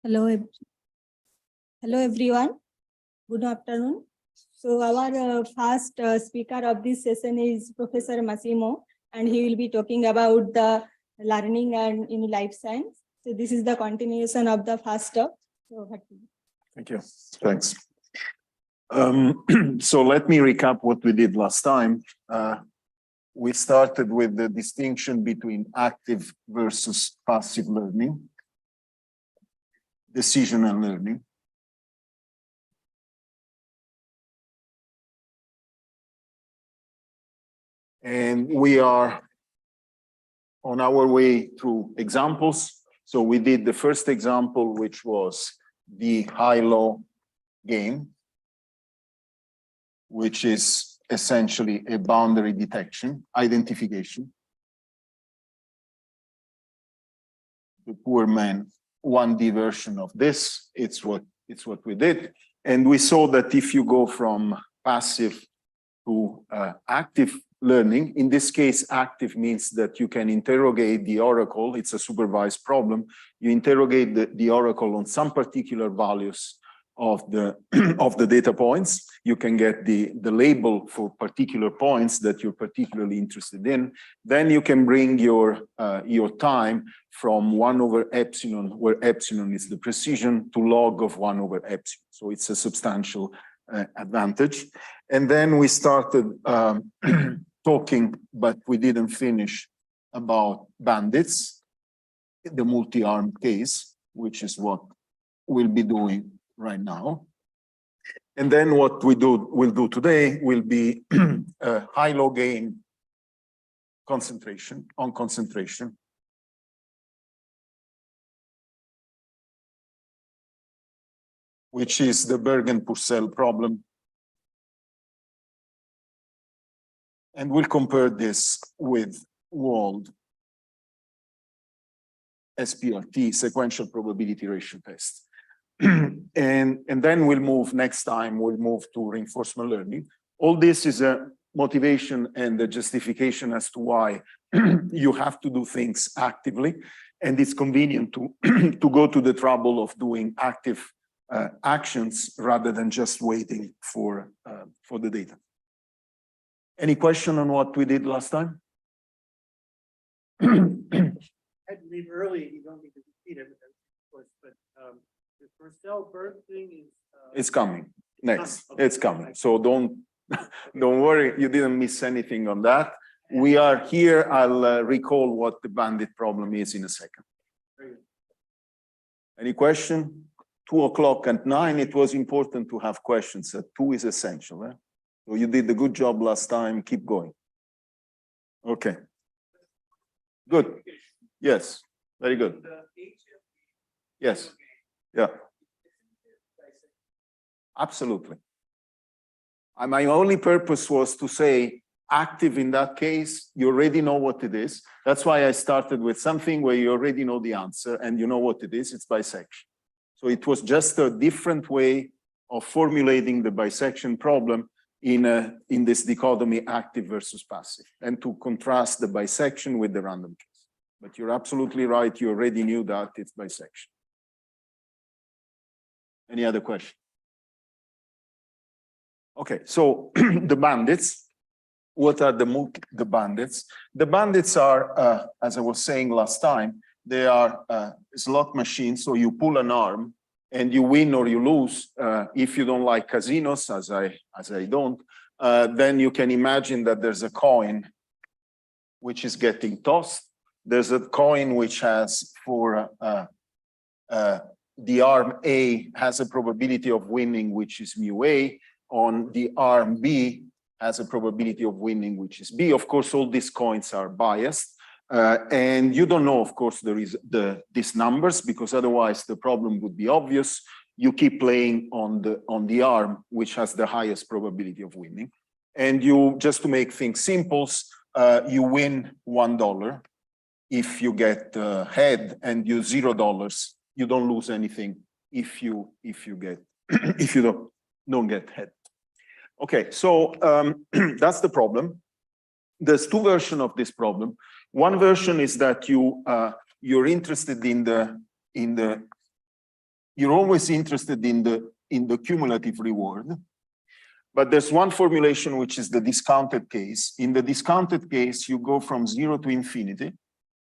Hello, hello everyone. Good afternoon. So our first speaker of this session is Professor Massimo, and he will be talking about the learning and in life science. So this is the continuation of the first talk. So, thank you. Thanks. So let me recap what we did last time. We started with the distinction between active versus passive learning, decisional learning. And we are on our way through examples. So we did the first example, which was the high-low game, which is essentially a boundary detection, identification. The poor man, 1D version of this, it's what we did. And we saw that if you go from passive to active learning, in this case, active means that you can interrogate the oracle. It's a supervised problem. You interrogate the oracle on some particular values of the of the data points. You can get the label for particular points that you're particularly interested in. Then you can bring your time from 1 over epsilon, where epsilon is the precision, to log of 1 over epsilon. So it's a substantial advantage. And then we started talking, but we didn't finish, about bandits, the multi-armed case, which is what we'll be doing right now. And then what we'll do today will be a high-low game concentration, which is the Bergen-Purcell problem. And we'll compare this with Wald SPRT, sequential probability ratio test. And then we'll move, next time, we'll move to reinforcement learning. All this is a motivation and a justification as to why you have to do things actively. And it's convenient to, to go to the trouble of doing active actions rather than just waiting for the data. Any question on what we did last time? I had to leave early. You don't need to repeat everything, of course, but the Purcell-Berg thing is it's coming next. Okay. It's coming. So don't worry. You didn't miss anything on that. We are here. I'll recall what the bandit problem is in a second. Any question? 2 o'clock and 9. It was important to have questions. 2 is essential. Eh? So you did a good job last time. Keep going. Okay. Good. Yes. Very good. Yes. Yeah. Absolutely. My only purpose was to say active in that case, you already know what it is. That's why I started with something where you already know the answer and you know what it is. It's bisection. So it was just a different way of formulating the bisection problem in this dichotomy active versus passive, and to contrast the bisection with the random case. But you're absolutely right. You already knew that it's bisection. Any other question? Okay, so the bandits. What are the bandits? The bandits are, as I was saying last time, they are slot machines. So you pull an arm and you win or you lose. If you don't like casinos, as I don't, then you can imagine that there's a coin which is getting tossed. There's a coin which has for the arm A has a probability of winning, which is mu A. On the arm B has a probability of winning, which is B. Of course, all these coins are biased. And you don't know, of course, these numbers, because otherwise the problem would be obvious. You keep playing on the arm which has the highest probability of winning. And you, just to make things simple, you win $1. If you get head and you $0, you don't lose anything if you don't get head. Okay, so that's the problem. There's 2 versions of this problem. One version is that you're interested in the you're always interested in the cumulative reward. But there's one formulation which is the discounted case. In the discounted case, you go from 0 to infinity,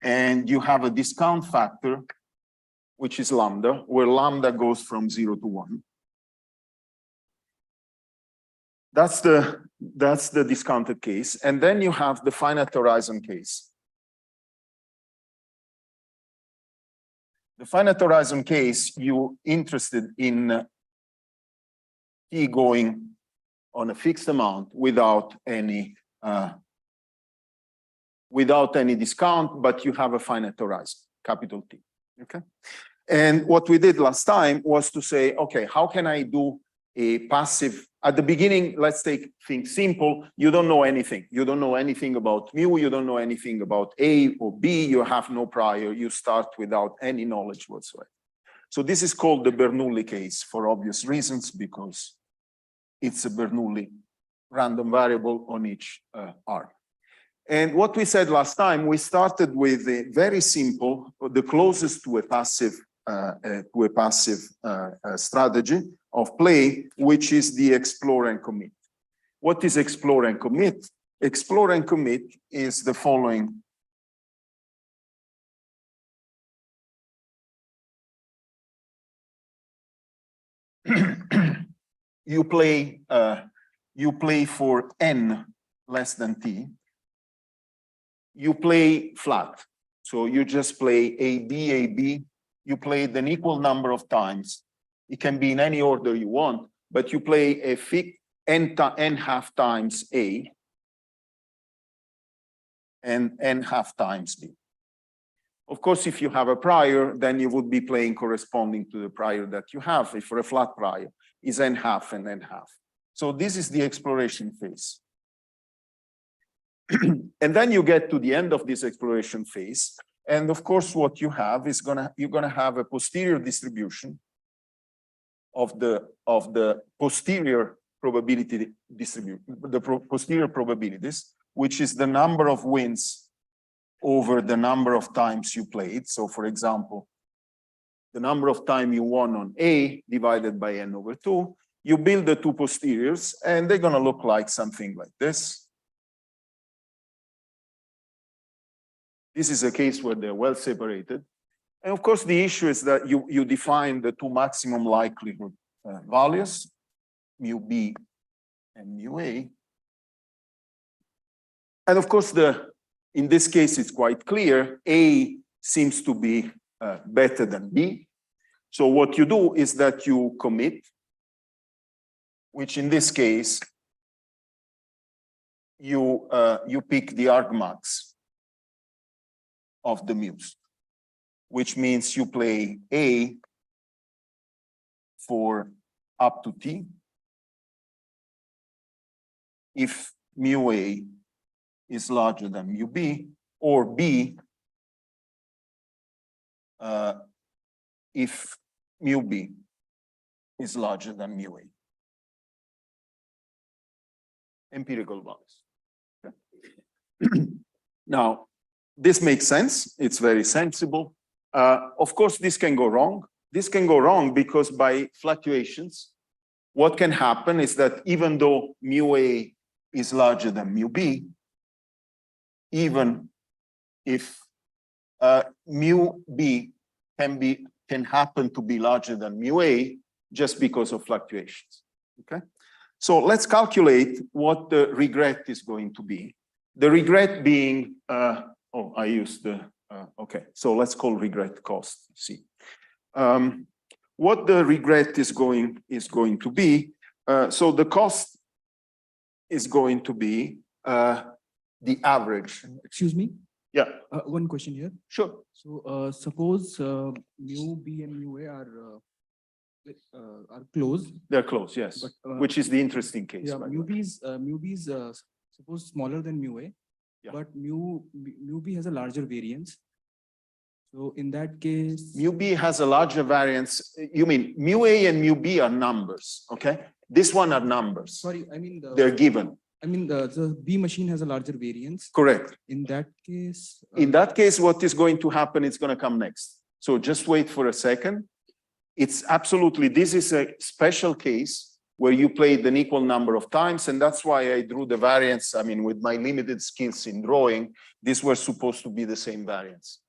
and you have a discount factor, which is lambda, where lambda goes from 0 to 1. That's the discounted case. And then you have the finite horizon case. The finite horizon case, you're interested in T going on a fixed amount without any discount, but you have a finite horizon, capital T, okay? And what we did last time was to say, okay, how can I do a passive? At the beginning, let's take things simple. You don't know anything. You don't know anything about mu. You don't know anything about A or B. You have no prior. You start without any knowledge whatsoever. So this is called the Bernoulli case for obvious reasons, because it's a Bernoulli random variable on each arm. And what we said last time, we started with a very simple, the closest to a passive strategy of play, which is the explore and commit. What is explore and commit? Explore and commit is the following. You play for n less than t. You play flat. So you just play A, B. You play it an equal number of times. It can be in any order you want, but you play a fixed n half times A and n half times B. Of course, if you have a prior, then you would be playing corresponding to the prior that you have. If for a flat prior is n half and n half. So this is the exploration phase. And then you get to the end of this exploration phase. And of course, what you have is you're gonna have a posterior distribution of the posterior probability distribution, posterior probabilities, which is the number of wins over the number of times you played. So for example, the number of time you won on A divided by n over 2, you build the two posteriors, and they're gonna look like something like this. This is a case where they're well separated. And of course, the issue is that you define the two maximum likelihood values, mu B and mu A. And of course, in this case, it's quite clear, A seems to be better than B. So what you do is that you commit, which in this case, you pick the argmax of the mu's, which means you play A for up to T. If mu A is larger than mu B, or B if mu B is larger than mu A. Empirical values. Okay. Now, this makes sense. It's very sensible. Of course, this can go wrong. This can go wrong because by fluctuations, what can happen is that even though mu A is larger than mu B, even if mu B can happen to be larger than mu A just because of fluctuations. Okay. So let's calculate what the regret is going to be. The regret being, oh, I used the, okay, so let's call regret cost, see. What the regret is going to be, so the cost is going to be the average. Excuse me? Yeah. One question here. Sure. So suppose mu B and mu A are close. They're close, yes. But, which is the interesting case. Yeah, mu B is suppose smaller than mu A, yeah. But mu B has a larger variance. So in that case, mu B has a larger variance. You mean mu A and mu B are numbers, okay? This one are numbers. sorry, I mean they're given. I mean the B machine has a larger variance. Correct. In that case, In that case, what is going to happen is going to come next. So just wait for a second. it's absolutely, this is a special case where you played an equal number of times, and that's why I drew the variance. I mean, with my limited skills in drawing, these were supposed to be the same variance,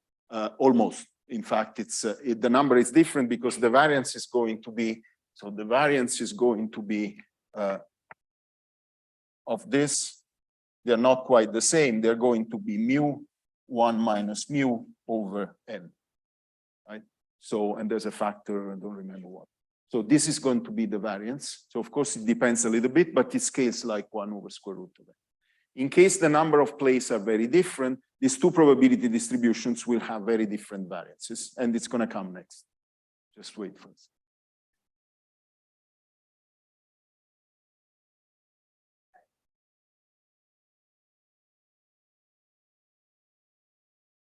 almost. In fact, the number is different because the variance is going to be, so the variance is going to be of this. They're not quite the same. They're going to be mu 1 minus mu over n, right? So, and there's a factor, I don't remember what. So this is going to be the variance. So of course it depends a little bit, but it scales like 1 over square root of n. In case the number of plays are very different, these two probability distributions will have very different variances, and it's going to come next. Just wait for it.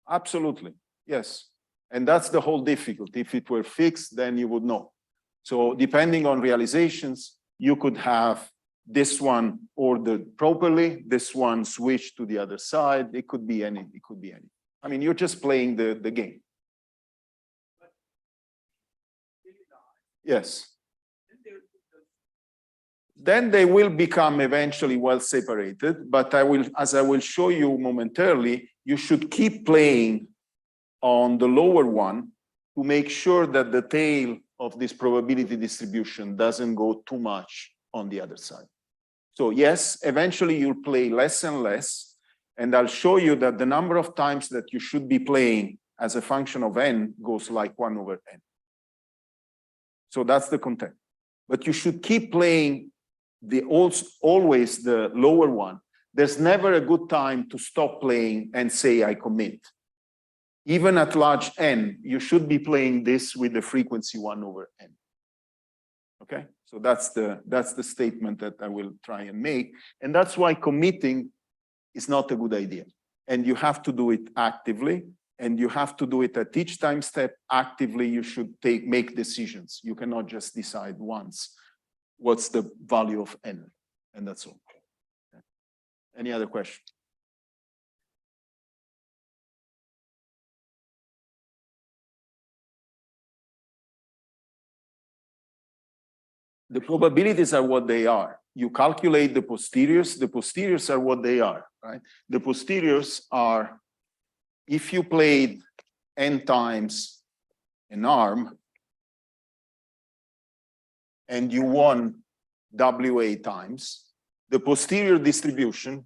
Absolutely, yes. And that's the whole difficulty. If it were fixed, then you would know. So depending on realizations, you could have this one ordered properly, this one switched to the other side. It could be any, it could be any. I mean, you're just playing the game. Yes. Then they will become eventually well separated, but as I will show you momentarily, you should keep playing on the lower one to make sure that the tail of this probability distribution doesn't go too much on the other side. So yes, eventually you'll play less and less, and I'll show you that the number of times that you should be playing as a function of n goes like 1 over n. So that's the content. But you should keep playing always the lower one. There's never a good time to stop playing and say, I commit. Even at large n, you should be playing this with the frequency 1 over n. Okay, so that's the statement that I will try and make. And that's why committing is not a good idea. And you have to do it actively, and you have to do it at each time step actively. You should make decisions. You cannot just decide once what's the value of n, and that's all. Okay. Any other question? The probabilities are what they are. You calculate the posteriors are what they are, right? The posteriors are, if you played n times an arm and you won WA times, the posterior distribution,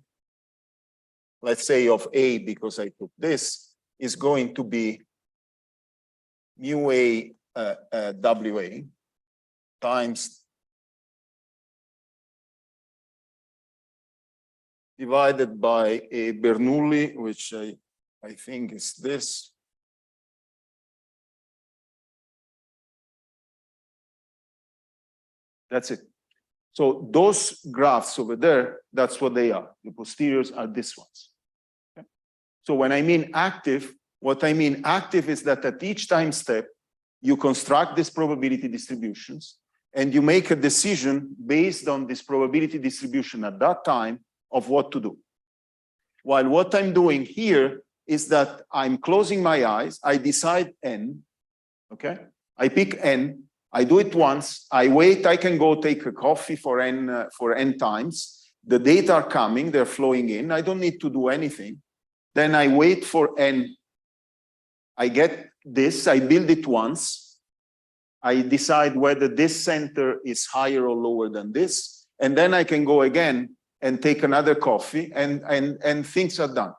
let's say of A, because I took this, is going to be mu A WA times divided by a Bernoulli, which I think is this. That's it. So those graphs over there, that's what they are. The posteriors are these ones. Okay? So when I mean active, what I mean active is that at each time step, you construct these probability distributions and you make a decision based on this probability distribution at that time of what to do. While what I'm doing here is that I'm closing my eyes, I decide n, okay? I pick n, I do it once, I wait, I can go take a coffee for n times. The data are coming, they're flowing in, I don't need to do anything. Then I wait for n, I get this, I build it once, I decide whether this center is higher or lower than this, and then I can go again and take another coffee, and things are done.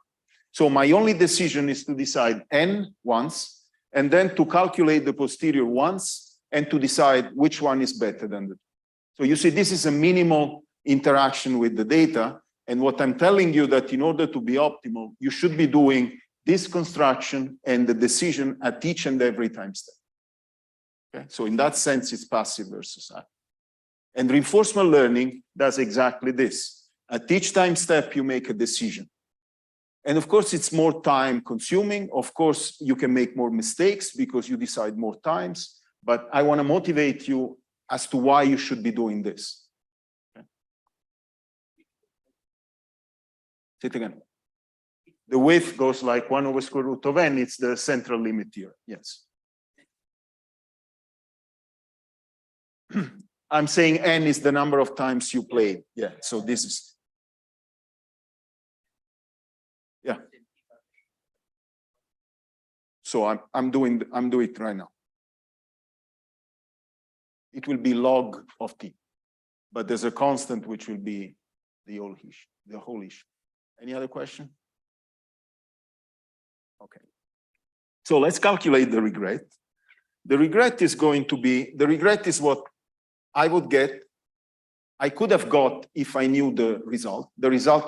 So my only decision is to decide n once, and then to calculate the posterior once, and to decide which one is better than the two. So you see, this is a minimal interaction with the data, and what I'm telling you that in order to be optimal, you should be doing this construction and the decision at each and every time step. Okay? So in that sense, it's passive versus active. And reinforcement learning does exactly this. At each time step, you make a decision. And of course, it's more time consuming. Of course, you can make more mistakes because you decide more times, but I want to motivate you as to why you should be doing this. Okay. Say it again. The width goes like 1 over square root of n. It's the central limit here. Yes. I'm saying N is the number of times you played. Yeah, so this is. Yeah. So I'm doing it right now. It will be log of t, but there's a constant which will be the whole issue. Any other question? Okay. So let's calculate the regret. The regret is what I would get. I could have got if I knew the result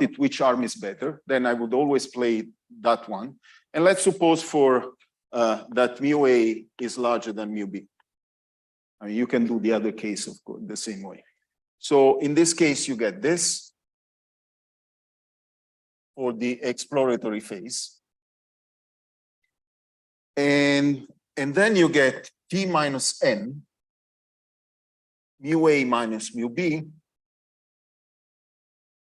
is which arm is better, then I would always play that one. And let's suppose for that mu A is larger than mu B. I mean, you can do the other case, of course, the same way. So in this case, you get this for the exploratory phase. And then you get T minus N, mu A minus mu B.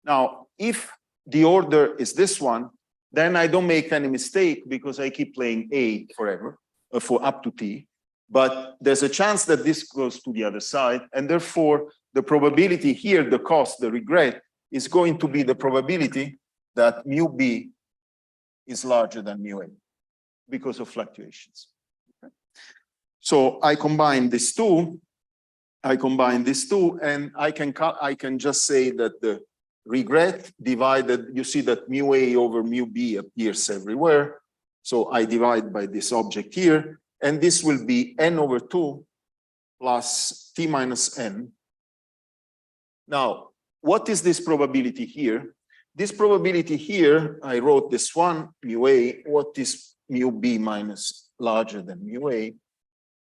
Now, if the order is this one, then I don't make any mistake because I keep playing A forever, for up to T. But there's a chance that this goes to the other side. And therefore, the probability here, the cost, the regret, is going to be the probability that mu B is larger than mu A because of fluctuations. Okay. So I combine these two, and I can just say that the regret divided, you see that mu A over mu B appears everywhere. So I divide by this object here, and this will be N over 2 plus T minus N. Now, what is this probability here? This probability here, I wrote this one, mu A, what is mu B minus larger than mu A?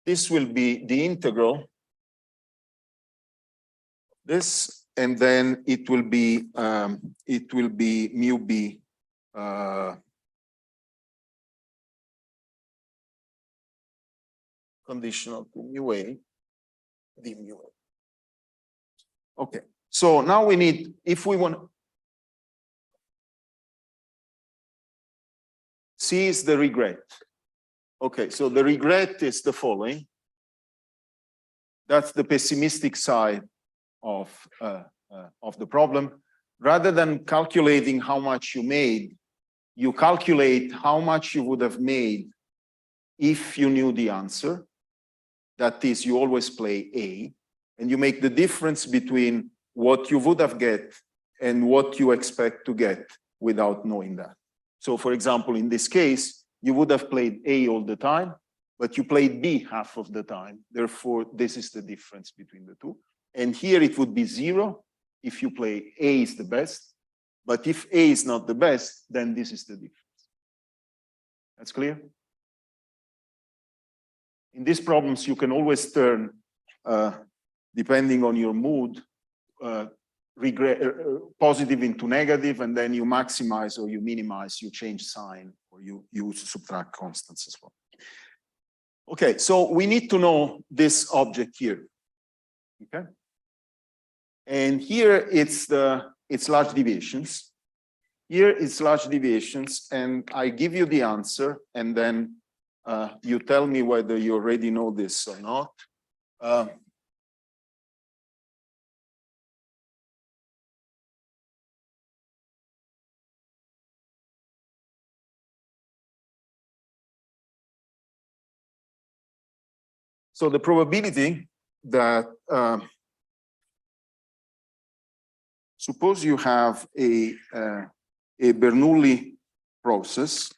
This will be the integral, this, and then it will be mu B conditional to mu A, d mu A. Okay, so now we need, if we want, C is the regret. Okay, so the regret is the following. That's the pessimistic side of the problem. Rather than calculating how much you made, you calculate how much you would have made if you knew the answer. That is, you always play A, and you make the difference between what you would have get and what you expect to get without knowing that. So for example, in this case, you would have played A all the time, but you played B half of the time. Therefore, this is the difference between the two. And here it would be 0 if you play A is the best, but if A is not the best, then this is the difference. That's clear? In these problems, you can always turn, depending on your mood, positive into negative, and then you maximize or you minimize, you change sign, or you subtract constants as well. Okay, so we need to know this object here. Okay, and here it's large deviations. Here it's large deviations, and I give you the answer, and then you tell me whether you already know this or not. So the probability that, suppose you have a Bernoulli process,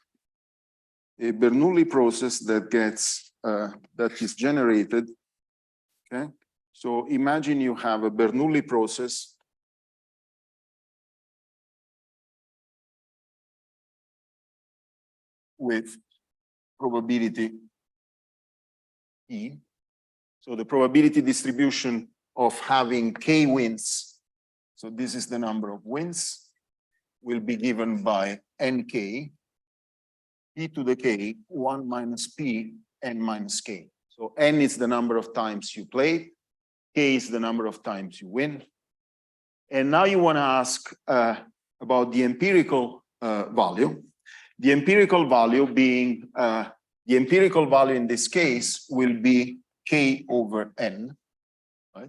that gets, that is generated, okay? So imagine you have a Bernoulli process with probability E. So the probability distribution of having K wins, so this is the number of wins, will be given by Nk, P to the K, 1 minus P, N minus K. So N is the number of times you play, K is the number of times you win. And now you want to ask about the empirical value. The empirical value being, the empirical value in this case will be K over N, right?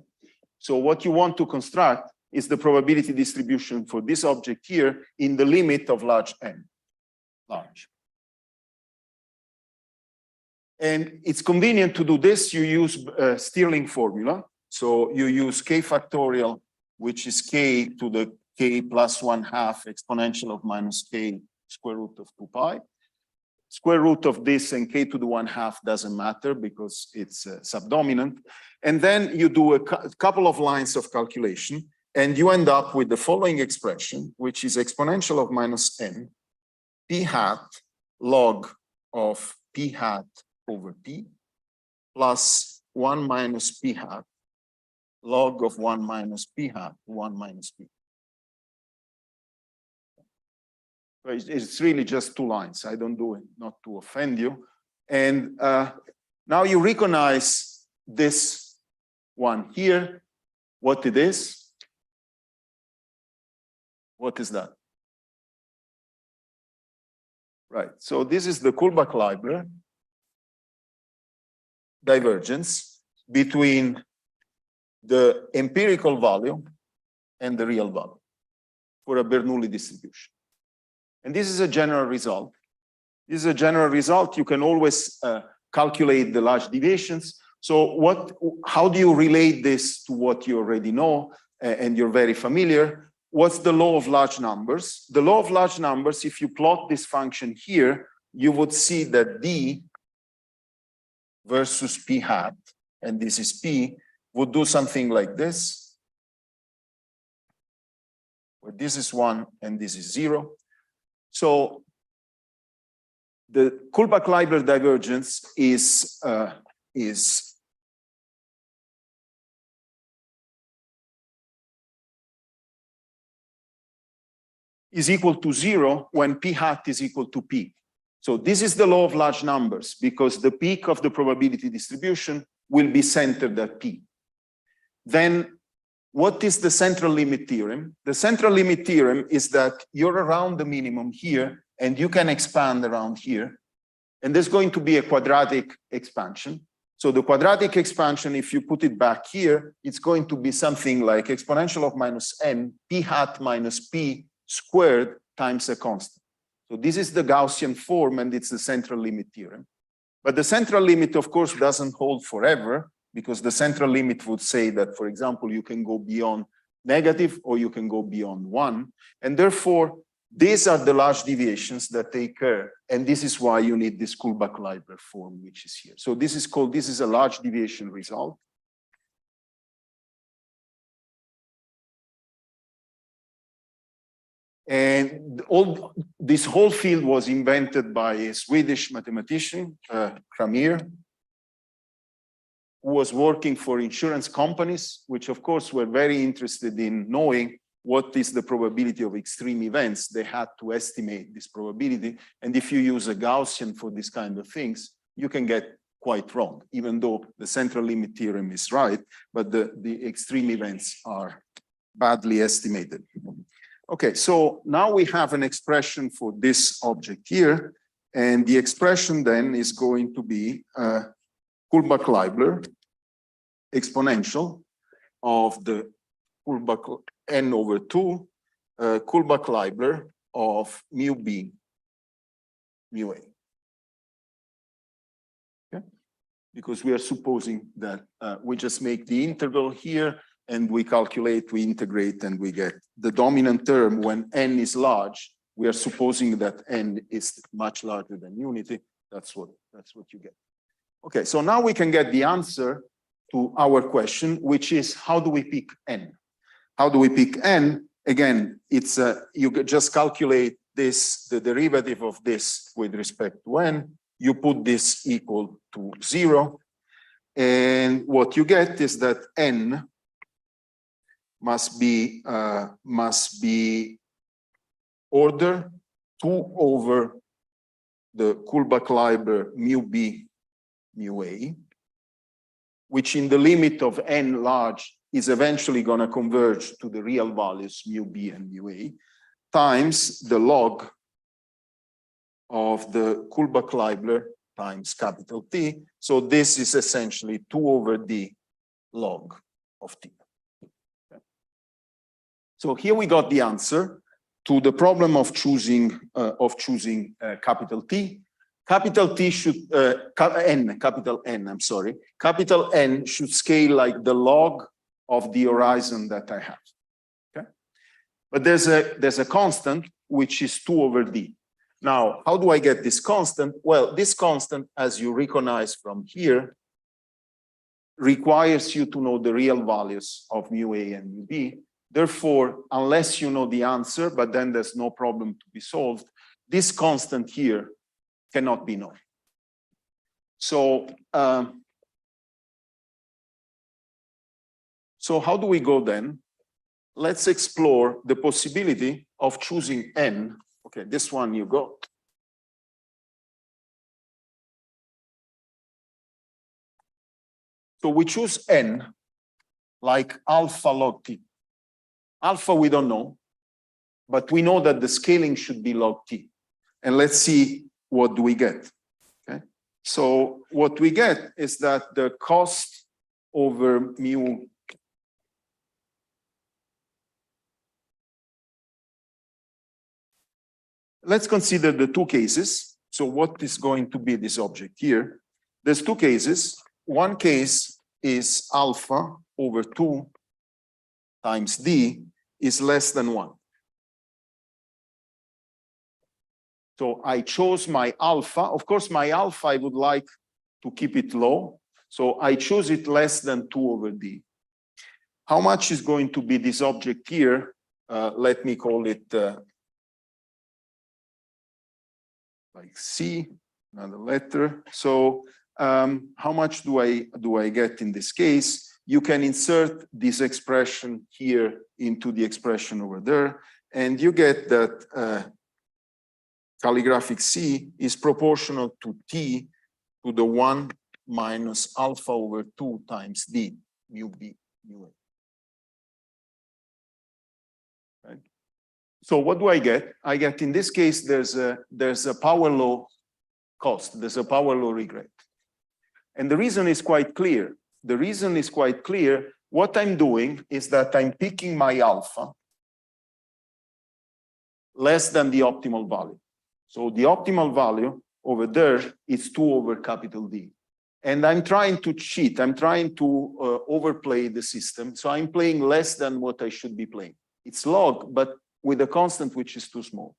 So what you want to construct is the probability distribution for this object here in the limit of large n, large. And it's convenient to do this. You use Stirling formula. So you use k factorial, which is k to the k plus 1/2 exponential of minus k square root of 2 pi. Square root of this and k to the 1/2 doesn't matter because it's subdominant. And then you do a couple of lines of calculation, and you end up with the following expression, which is exponential of minus n, p hat log of p hat over p plus 1 minus p hat log of 1 minus p hat, 1 minus p. It's really just two lines. I don't do it not to offend you. And now you recognize this one here, what it is. What is that? Right, so this is the Kullback-Leibler divergence between the empirical value and the real value for a Bernoulli distribution. And this is a general result. This is a general result. You can always calculate the large deviations. So how do you relate this to what you already know and you're very familiar? What's the law of large numbers? The law of large numbers, if you plot this function here, you would see that D versus P hat, and this is P, would do something like this, where this is 1 and this is 0. So the Kullback-Leibler divergence is equal to 0 when P hat is equal to P. So this is the law of large numbers because the peak of the probability distribution will be centered at P. Then what is the central limit theorem? The central limit theorem is that you're around the minimum here and you can expand around here. And there's going to be a quadratic expansion. So the quadratic expansion, if you put it back here, it's going to be something like exponential of minus n, p hat minus p squared times a constant. So this is the Gaussian form and it's the central limit theorem. But the central limit, of course, doesn't hold forever because the central limit would say that, for example, you can go beyond negative or you can go beyond 1. And therefore, these are the large deviations that they occur. And this is why you need this Kullback-Leibler form, which is here. So this is a large deviation result. And this whole field was invented by a Swedish mathematician, Kramir, who was working for insurance companies, which of course were very interested in knowing what is the probability of extreme events. They had to estimate this probability. And if you use a Gaussian for this kind of things, you can get quite wrong, even though the central limit theorem is right, but the extreme events are badly estimated. Okay, so now we have an expression for this object here, and the expression then is going to be Kullback-Leibler exponential of the Kullback n over 2 Kullback-Leibler of mu b mu a. Okay, because we are supposing that we just make the integral here and we calculate, we integrate, and we get the dominant term when n is large. We are supposing that n is much larger than unity. That's what you get. Okay, so now we can get the answer to our question, which is how do we pick n? How do we pick n? Again, it's you just calculate this, the derivative of this with respect to n. You put this equal to 0, and what you get is that n must be order 2 over the Kullback-Leibler mu b mu a, which in the limit of n large is eventually going to converge to the real values mu b and mu a, times the log of the Kullback-Leibler times capital T. So this is essentially 2 over d log of t. So here we got the answer to the problem of choosing capital T. Capital T should, capital N, I'm sorry. Capital N should scale like the log of the horizon that I have, okay? But there's a constant, which is 2 over D. Now, how do I get this constant? Well, this constant, as you recognize from here, requires you to know the real values of mu A and mu B. Therefore, unless you know the answer, but then there's no problem to be solved, this constant here cannot be known. So, so how do we go then? Let's explore the possibility of choosing N. Okay, this one you got. So we choose N like alpha log T. Alpha we don't know, but we know that the scaling should be log T. And let's see what do we get, okay? So what we get is that the cost over mu let's consider the 2 cases. So what is going to be this object here? There's 2 cases. One case is alpha over 2 times D is less than 1. So I chose my alpha. Of course, my alpha, I would like to keep it low. So I choose it less than 2 over D. How much is going to be this object here? Let me call it like C, another letter. So how much do I get in this case? You can insert this expression here into the expression over there, and you get that calligraphic C is proportional to T to the 1 minus alpha over 2 times D, mu B, mu A. Right? So what do I get? I get, in this case, there's a power law cost, there's a power law regret. And the reason is quite clear. The reason is quite clear. What I'm doing is that I'm picking my alpha less than the optimal value. So the optimal value over there is 2 over capital D. And I'm trying to cheat. I'm trying to overplay the system. So I'm playing less than what I should be playing. It's log, but with a constant which is too small.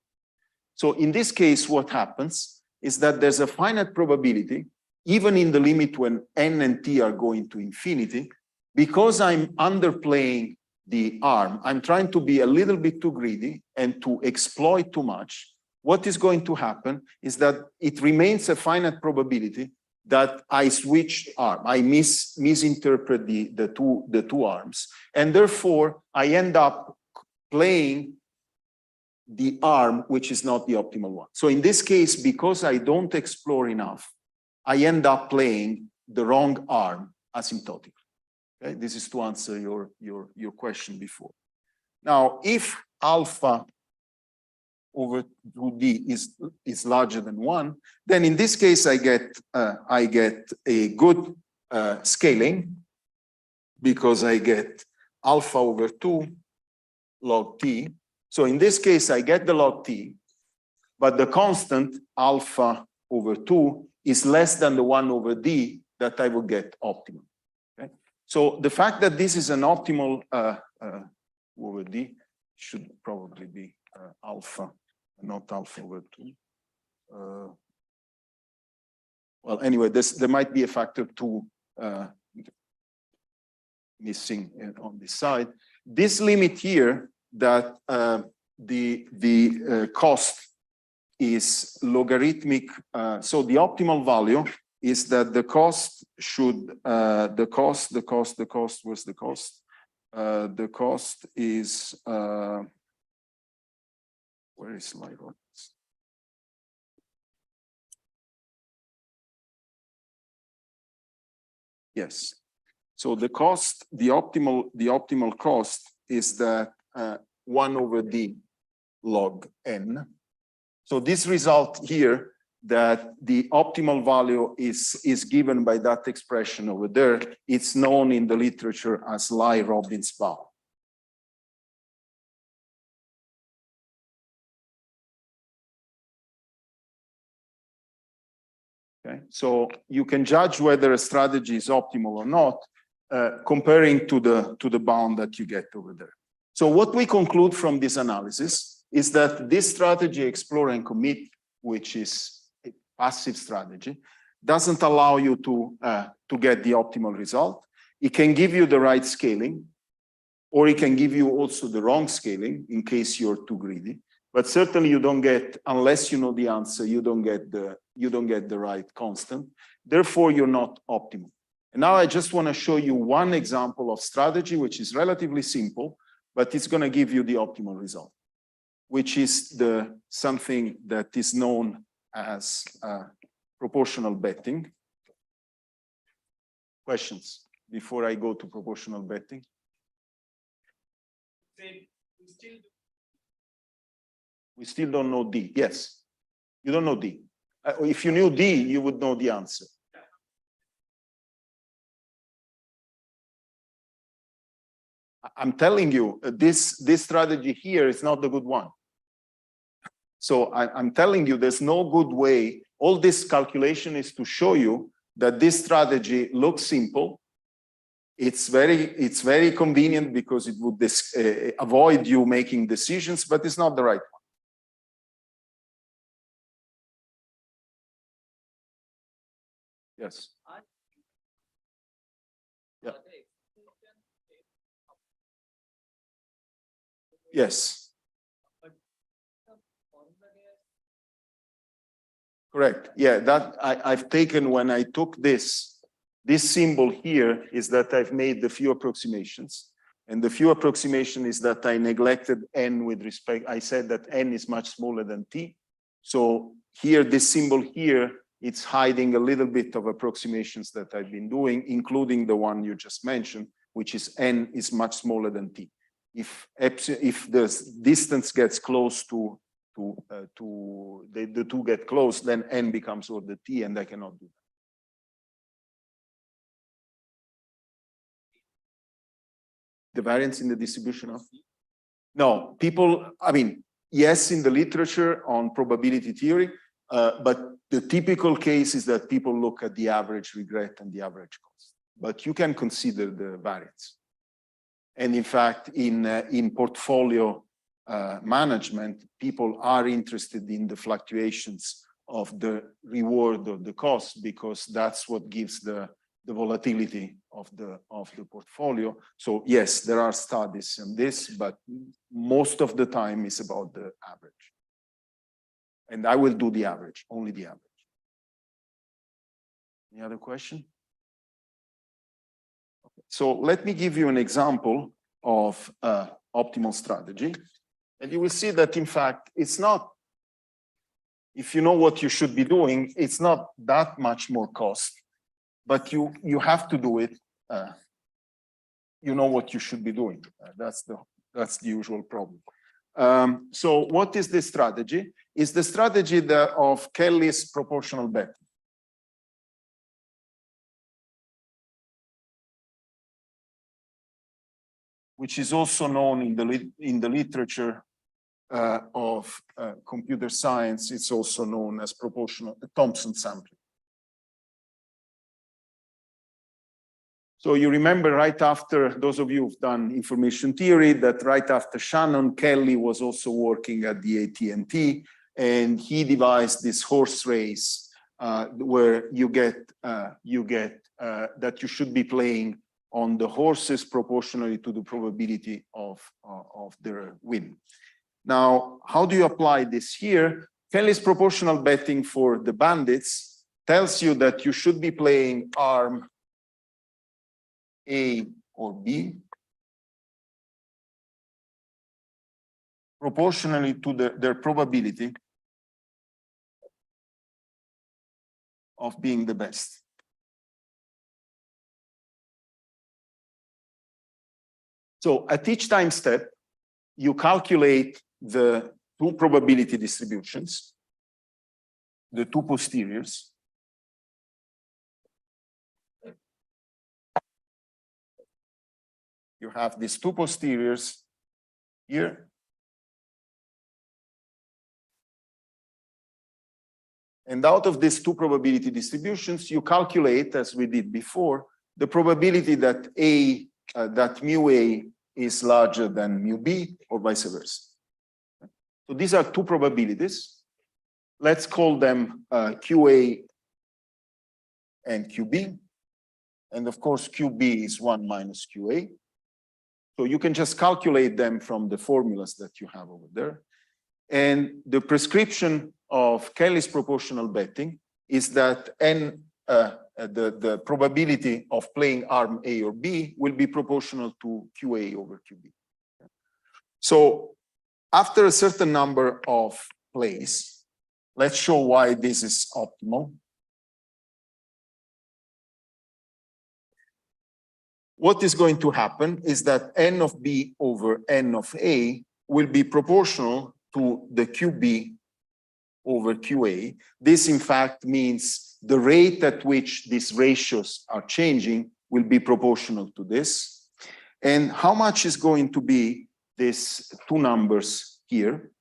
So in this case, what happens is that there's a finite probability, even in the limit when N and T are going to infinity, because I'm underplaying the arm, I'm trying to be a little bit too greedy and to exploit too much. What is going to happen is that it remains a finite probability that I switch arm, I misinterpret the two arms, and therefore I end up playing the arm which is not the optimal one. So in this case, because I don't explore enough, I end up playing the wrong arm asymptotically. Okay? This is to answer your question before. Now, if alpha over 2D is larger than 1, then in this case I get a good scaling, because I get alpha over 2 log T. So in this case I get the log T, but the constant alpha over 2 is less than the 1 over D that I will get optimal. Okay? So the fact that this is an optimal over D should probably be alpha, not alpha over 2. Well, anyway, there might be a factor 2 missing on this side. This limit here, that the cost is logarithmic. So the optimal value is that the cost should, the cost, where's the cost? The cost is, where is my robots? Yes. So the cost, the optimal cost is that 1 over D log N. So this result here, that the optimal value is given by that expression over there. It's known in the literature as Lie-Robbins bound. Okay, so you can judge whether a strategy is optimal or not, comparing to the bound that you get over there. So what we conclude from this analysis is that this strategy, explore and commit, which is a passive strategy, doesn't allow you to get the optimal result. It can give you the right scaling, or it can give you also the wrong scaling in case you're too greedy. But certainly you don't get, unless you know the answer, you don't get the right constant. Therefore, you're not optimal. And now I just want to show you one example of strategy, which is relatively simple, but it's going to give you the optimal result, which is something that is known as proportional betting. Questions before I go to proportional betting? We still don't know D. Yes, you don't know D. If you knew D, you would know the answer. I'm telling you, this strategy here is not the good one. So I'm telling you, there's no good way. All this calculation is to show you that this strategy looks simple. It's very convenient because it would avoid you making decisions, but it's not the right one. Yes. Yeah. Yes. Correct. Yeah, that I've taken when I took this symbol here is that I've made the few approximations. And the few approximation is that I neglected n with respect. I said that n is much smaller than t. So here, this symbol here, it's hiding a little bit of approximations that I've been doing, including the one you just mentioned, which is n is much smaller than t. If the distance gets close to the two get close, then n becomes order t, and I cannot do that. The variance in the distribution of? No, people, I mean, yes, in the literature on probability theory, but the typical case is that people look at the average regret and the average cost. But you can consider the variance. And in fact, in portfolio management, people are interested in the fluctuations of the reward or the cost, because that's what gives the volatility of the portfolio. So yes, there are studies on this, but most of the time it's about the average. And I will do the average, only the average. Any other question? Okay. So let me give you an example of optimal strategy. And you will see that, in fact, it's not, if you know what you should be doing, it's not that much more cost, but you have to do it. You know what you should be doing. That's the usual problem. So what is this strategy? It's the strategy of Kelly's proportional betting. Which is also known in the literature of computer science. It's also known as proportional Thompson sampling. So you remember right after, those of you who've done information theory, that right after Shannon, Kelly was also working at the AT&T, and he devised this horse race where you get that you should be playing on the horses proportionally to the probability of their win. Now, how do you apply this here? Kelly's proportional betting for the bandits tells you that you should be playing arm A or B proportionally to their probability of being the best. So at each time step, you calculate the two probability distributions, the two posteriors. You have these two posteriors here. And out of these two probability distributions, you calculate, as we did before, the probability that that mu A is larger than mu B, or vice versa. So these are two probabilities. Let's call them QA and QB. And of course, QB is 1 minus QA. So you can just calculate them from the formulas that you have over there. And the prescription of Kelly's proportional betting is that the probability of playing arm A or B will be proportional to QA over QB. So after a certain number of plays, let's show why this is optimal. What is going to happen is that N of B over N of A will be proportional to the QB over QA. This, in fact, means the rate at which these ratios are changing will be proportional to this. And how much is going to be these two numbers here?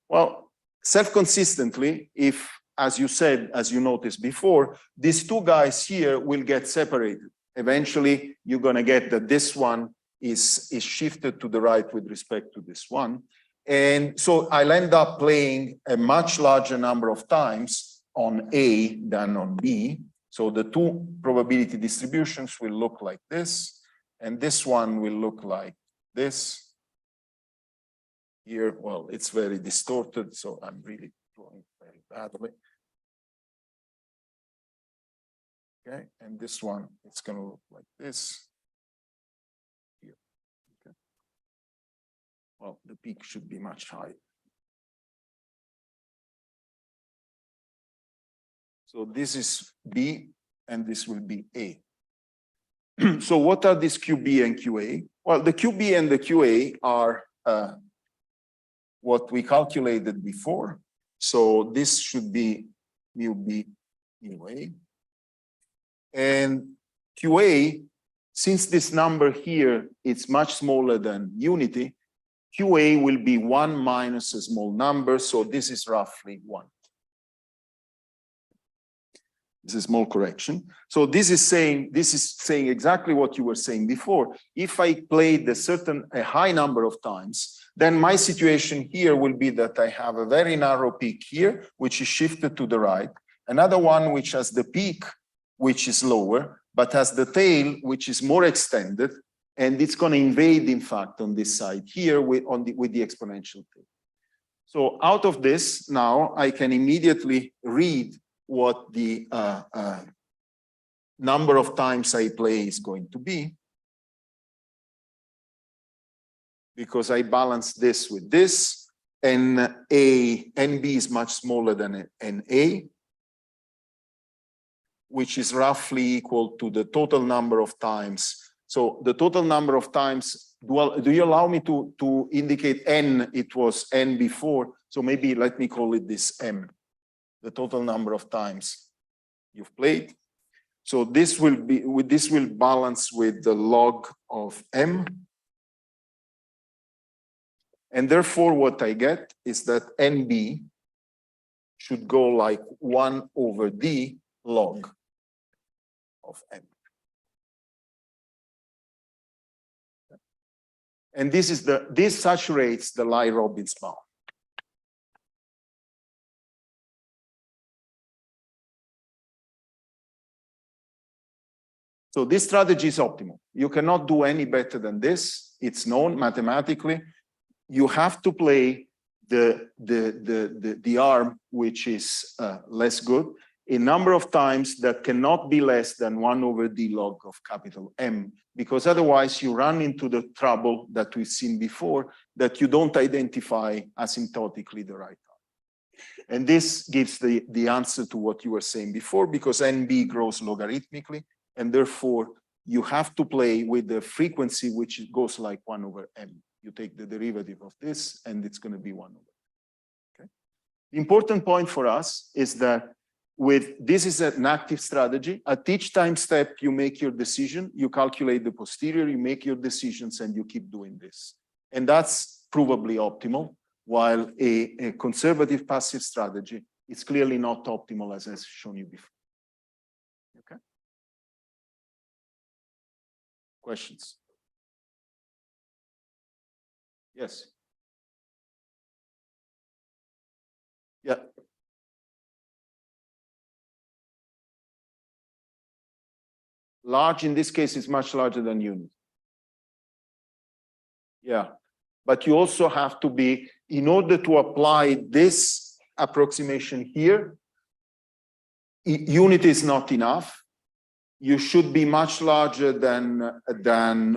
Well, self-consistently, if, as you said, as you noticed before, these two guys here will get separated. Eventually, you're going to get that this one is shifted to the right with respect to this one. And so I'll end up playing a much larger number of times on A than on B. So the two probability distributions will look like this, and this one will look like this. Here, well, it's very distorted, so I'm really drawing very badly. Okay, and this one, it's going to look like this. Here. Okay. Well, the peak should be much higher. So this is B, and this will be A. So what are these QB and QA? Well, the QB and the QA are what we calculated before. So this should be mu B, mu A. And QA, since this number here is much smaller than unity, QA will be 1 minus a small number, so this is roughly 1. This is a small correction. So this is saying exactly what you were saying before. If I played a high number of times, then my situation here will be that I have a very narrow peak here, which is shifted to the right. Another one which has the peak, which is lower, but has the tail, which is more extended, and it's going to invade, in fact, on this side here with the exponential tail. So out of this, now I can immediately read what the number of times I play is going to be, because I balance this with this, and NB is much smaller than NA, which is roughly equal to the total number of times. So the total number of times, do you allow me to indicate N? It was N before, so maybe let me call it this M, the total number of times you've played. So this will balance with the log of M. And therefore what I get is that NB should go like 1 over D log of M. And this saturates the Lie-Robbins bound. So this strategy is optimal. You cannot do any better than this. It's known mathematically. You have to play the arm which is less good a number of times that cannot be less than 1 over D log of capital M, because otherwise you run into the trouble that we've seen before, that you don't identify asymptotically the right arm. And this gives the answer to what you were saying before, because NB grows logarithmically, and therefore you have to play with the frequency which goes like 1 over M. You take the derivative of this, and it's going to be 1 over. Okay. The important point for us is that this is an active strategy. At each time step, you make your decision, you calculate the posterior, you make your decisions, and you keep doing this. And that's provably optimal, while a conservative passive strategy it's clearly not optimal as I've shown you before. Okay. Questions? Yes. Yeah. Large in this case is much larger than unit. Yeah, but you also have to be, in order to apply this approximation here, unit is not enough. You should be much larger than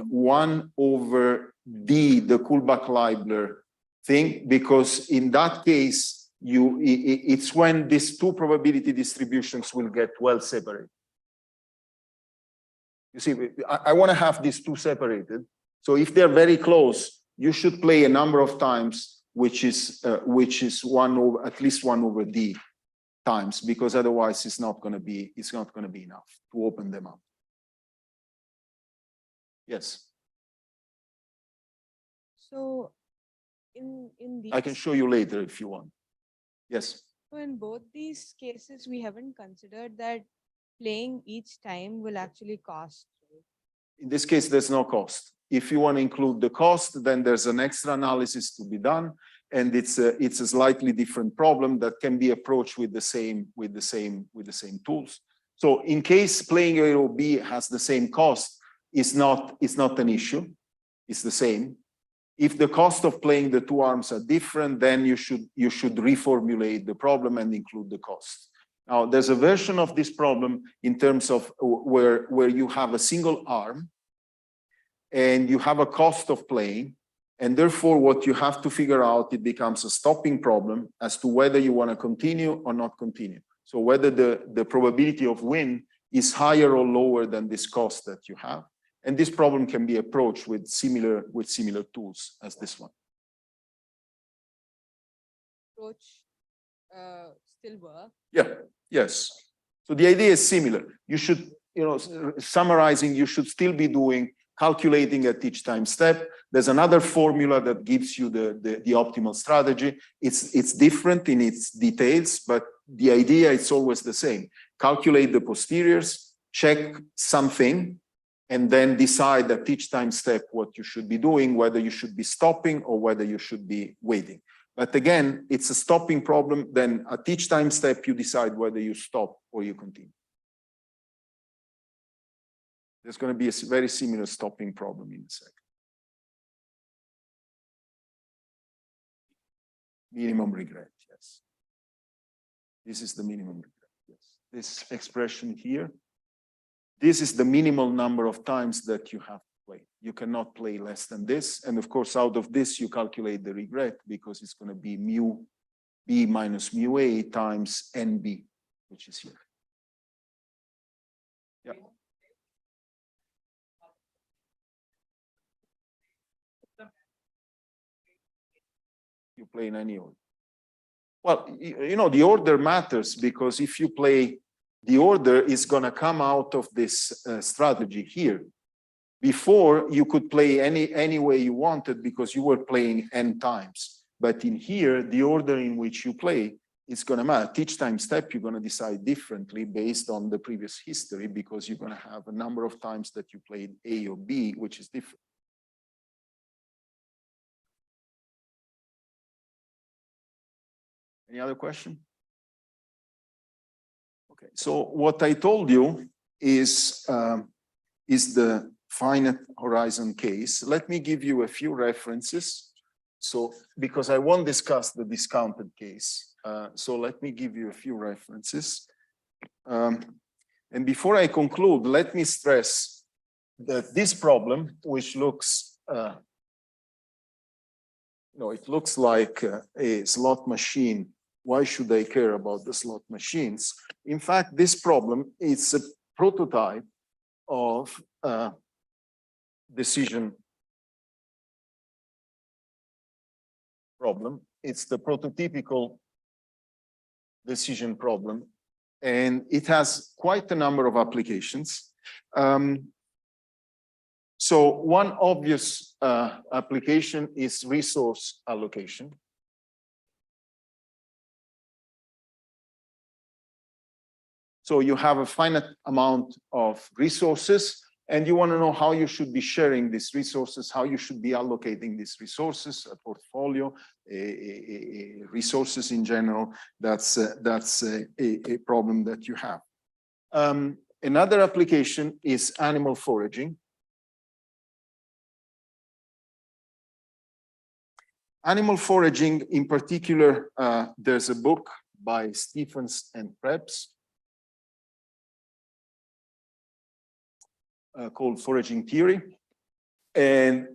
1 over D, the Kullback-Leibler thing, because in that case, it's when these two probability distributions will get well separated. You see, I want to have these two separated. So if they're very close, you should play a number of times, which is 1 over, at least 1 over D times, because otherwise it's not going to be enough to open them up. Yes. So in these, I can show you later if you want. Yes. so in both these cases, we haven't considered that playing each time will actually cost. Right? In this case, there's no cost. If you want to include the cost, then there's an extra analysis to be done, and it's a slightly different problem that can be approached with the same tools. So in case playing A or B has the same cost, it's not an issue. It's the same. If the cost of playing the two arms are different, then you should reformulate the problem and include the cost. Now, there's a version of this problem in terms of where you have a single arm and you have a cost of playing, and therefore what you have to figure out, it becomes a stopping problem as to whether you want to continue or not continue. So whether the probability of win is higher or lower than this cost that you have. And this problem can be approached with similar tools as this one. Approach still work. Yeah, yes. So the idea is similar. You should, summarizing, you should still be calculating at each time step. There's another formula that gives you the optimal strategy. It's different in its details, but the idea is always the same. Calculate the posteriors, check something, and then decide at each time step what you should be doing, whether you should be stopping or whether you should be waiting. But again, it's a stopping problem. Then at each time step, you decide whether you stop or you continue. There's going to be a very similar stopping problem in a second. Minimum regret, yes. This is the minimum regret, yes. This expression here, this is the minimal number of times that you have to play. You cannot play less than this. And of course, out of this, you calculate the regret because it's going to be mu B minus mu A times NB, which is here. Yeah. You play in any order. Well, the order matters because if you play, the order is going to come out of this strategy here. Before, you could play any way you wanted because you were playing n times. But in here, the order in which you play is going to matter. Each time step, you're going to decide differently based on the previous history because you're going to have a number of times that you played A or B, which is different. Any other question? Okay, so what I told you is the finite horizon case. Let me give you a few references. So, because I won't discuss the discounted case, so let me give you a few references. And before I conclude, let me stress that this problem, which looks, it looks like a slot machine. Why should I care about the slot machines? In fact, this problem is a prototype of decision problem. It's the prototypical decision problem, and it has quite a number of applications. So one obvious application is resource allocation. So you have a finite amount of resources, and you want to know how you should be sharing these resources, how you should be allocating these resources, a portfolio, resources in general. That's a problem that you have. Another application is animal foraging. Animal foraging, in particular, there's a book by Stephens and Krebs called Foraging Theory. And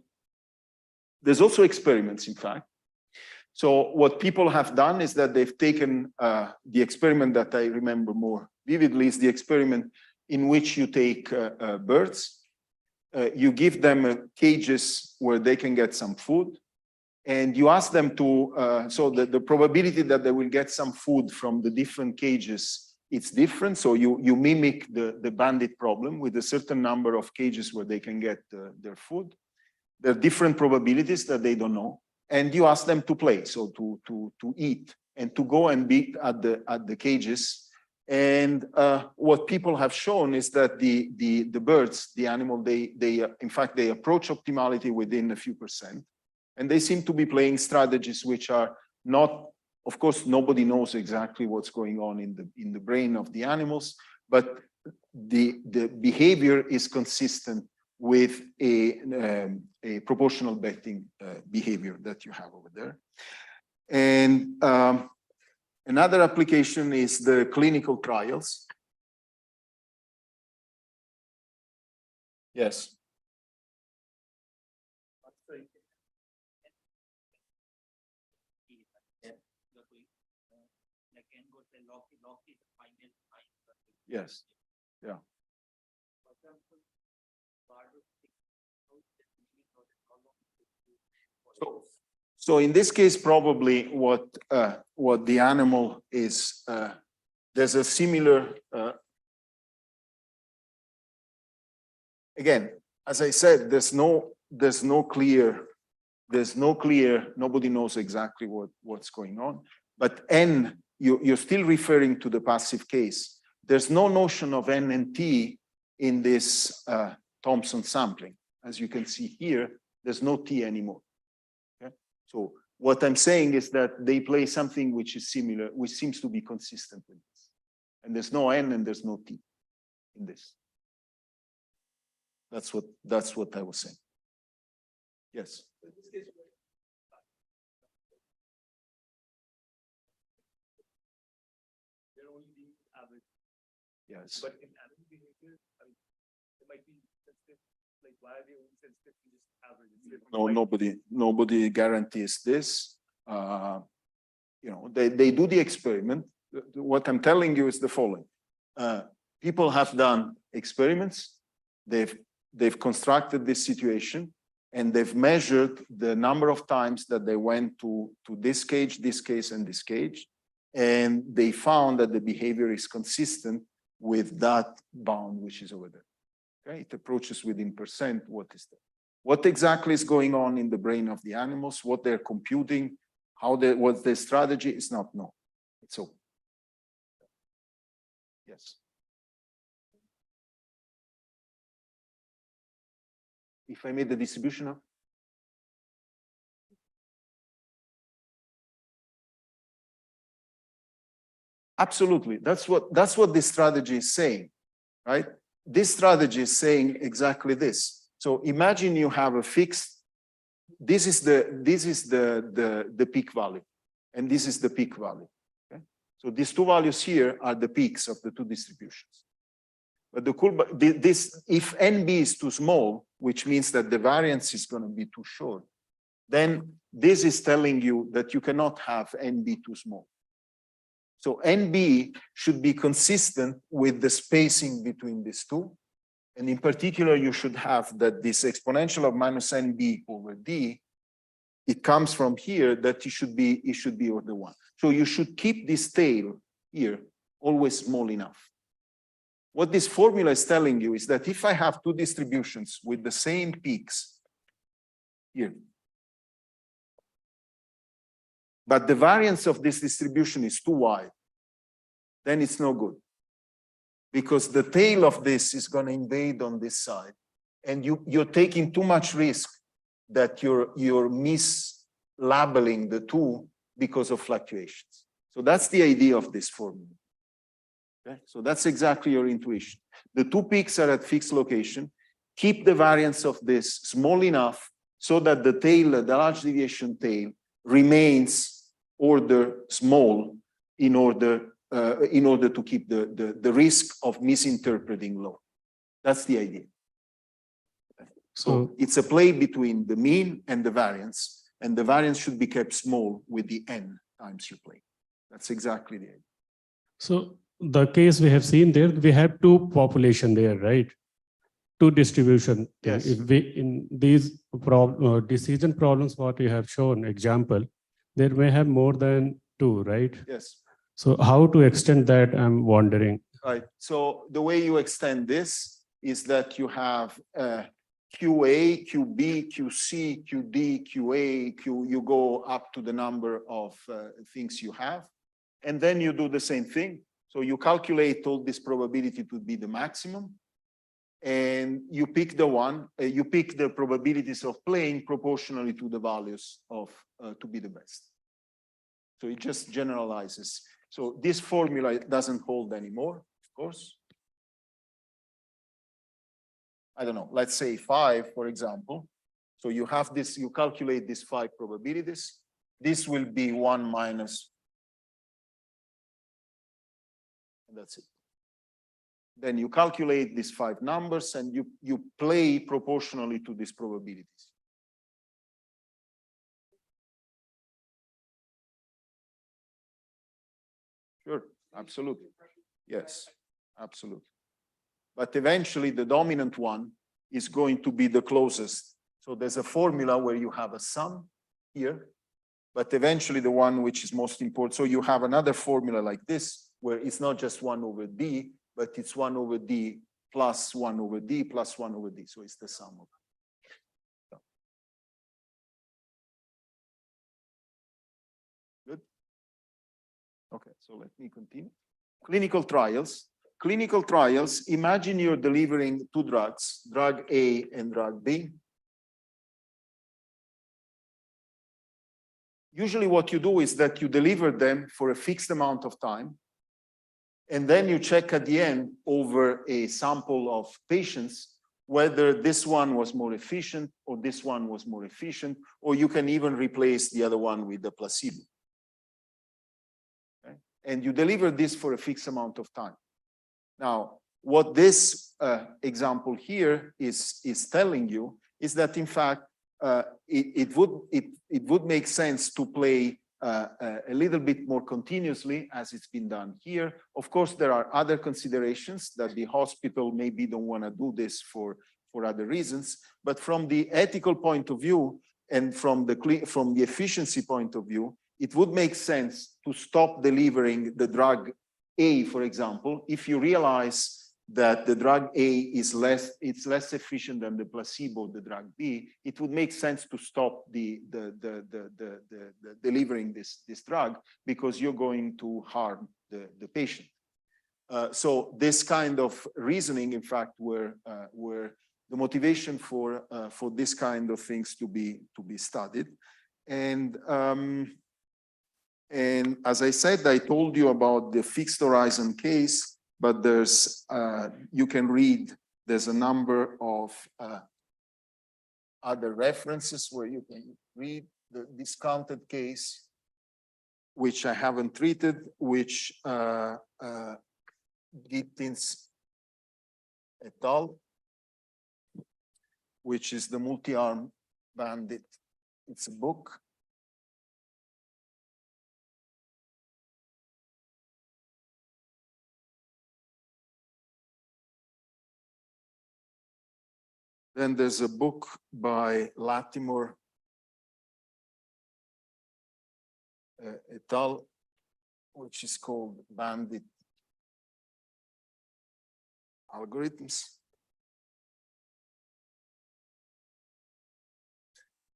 there's also experiments, in fact. So what people have done is that they've taken the experiment that I remember more vividly is the experiment in which you take birds, you give them cages where they can get some food, and you ask them to, so the probability that they will get some food from the different cages, it's different. So you mimic the bandit problem with a certain number of cages where they can get their food. There are different probabilities that they don't know. And you ask them to play, so to eat and to go and be at the cages. And what people have shown is that the birds, the animal, in fact, they approach optimality within a few percent. And they seem to be playing strategies which are not, of course, nobody knows exactly what's going on in the brain of the animals, but the behavior is consistent with a proportional betting behavior that you have over there. And another application is the clinical trials. Yes. Yes. Yeah. So in this case, probably what the animal is, there's a similar, again, as I said, nobody knows exactly what's going on, but N, you're still referring to the passive case. There's no notion of N and T in this Thompson sampling. As you can see here, there's no T anymore. So what I'm saying is that they play something which is similar, which seems to be consistent with this. And there's no N and there's no T in this. That's what I was saying. Yes. Yes. But in animal behavior, I mean, it might be sensitive. Like, why are they only sensitive to just average? No, nobody guarantees this. You know, they do the experiment. What I'm telling you is the following: people have done experiments. They've constructed this situation, and they've measured the number of times that they went to this cage, this case, and this cage, and they found that the behavior is consistent with that bound which is over there. Okay, it approaches within percent. What is that? What exactly is going on in the brain of the animals? What they're computing? What's their strategy? Is not known. It's open. Yes. If I made the distribution of. Absolutely. That's what this strategy is saying, right? This strategy is saying exactly this. So imagine you have a fixed, this is the peak value, and this is the peak value. Okay? So these two values here are the peaks of the two distributions. But if NB is too small, which means that the variance is going to be too short, then this is telling you that you cannot have NB too small. So NB should be consistent with the spacing between these two. And in particular, you should have that this exponential of minus NB over D, it comes from here, that it should be order 1. So you should keep this tail here always small enough. What this formula is telling you is that if I have two distributions with the same peaks here, but the variance of this distribution is too wide, then it's no good. because the tail of this is going to invade on this side. And you're taking too much risk that you're mislabeling the two because of fluctuations. So that's the idea of this formula. Okay? So that's exactly your intuition. The two peaks are at fixed location. Keep the variance of this small enough so that the tail, the large deviation tail, remains order small in order to keep the risk of misinterpreting low. That's the idea. So it's a play between the mean and the variance should be kept small with the n times you play. That's exactly the idea. So the case we have seen there, we have two population there, right? Two distribution. Yes. If we in these decision problems, what you have shown example, there may have more than two, right? Yes. So how to extend that? I'm wondering. Right. So the way you extend this is that you have QA, QB, QC, QD, QA, you go up to the number of things you have. And then you do the same thing. So you calculate all this probability to be the maximum. And you pick the one, you pick the probabilities of playing proportionally to the values of to be the best. So it just generalizes. So this formula doesn't hold anymore, of course. I don't know, let's say 5, for example. So you have this, you calculate these 5 probabilities. This will be 1 minus, and that's it. Then you calculate these 5 numbers and you play proportionally to these probabilities. Sure, absolutely. Yes, absolutely. But eventually the dominant one is going to be the closest. So there's a formula where you have a sum here, but eventually the one which is most important. So you have another formula like this, where it's not just 1 over D, but it's 1 over D plus 1 over D plus 1 over D. So it's the sum of it. Good. Okay, so let me continue. Clinical trials. Clinical trials, imagine you're delivering 2 drugs, drug A and drug B. Usually what you do is that you deliver them for a fixed amount of time, and then you check at the end over a sample of patients whether this one was more efficient or this one was more efficient, or you can even replace the other one with the placebo. Okay? And you deliver this for a fixed amount of time. Now, what this example here is telling you is that, in fact, it would make sense to play a little bit more continuously as it's been done here. Of course, there are other considerations that the hospital maybe don't want to do this for other reasons, but from the ethical point of view and from the efficiency point of view, it would make sense to stop delivering the drug A, for example, if you realize that the drug A is less efficient than the placebo, the drug B, it would make sense to stop the delivering this drug, because you're going to harm the patient. So this kind of reasoning, in fact, were the motivation for this kind of things to be studied. And as I said, I told you about the fixed horizon case, but there's, you can read, there's a number of other references where you can read the discounted case, which I haven't treated, which Gittins et al., which is the multi-arm bandit. It's a book. Then there's a book by Latimore et al., which is called Bandit Algorithms.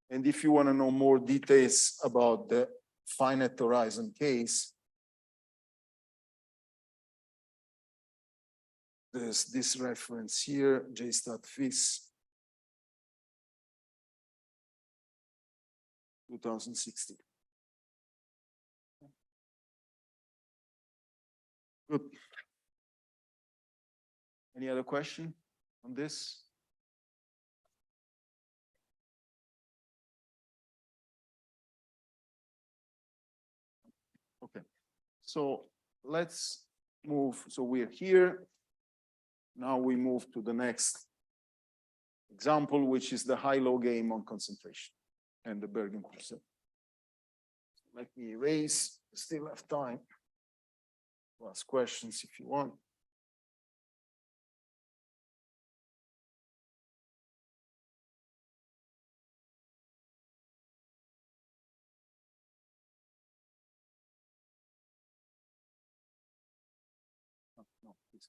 And if you want to know more details about the finite horizon case, there's this reference here, JSTAT-FIS 2016. Good. Any other question on this? Okay, so let's move. So we're here. Now we move to the next example, which is the high-low game on concentration and the Bergen-Purcell. Let me erase, still have time to ask questions if you want. No, please.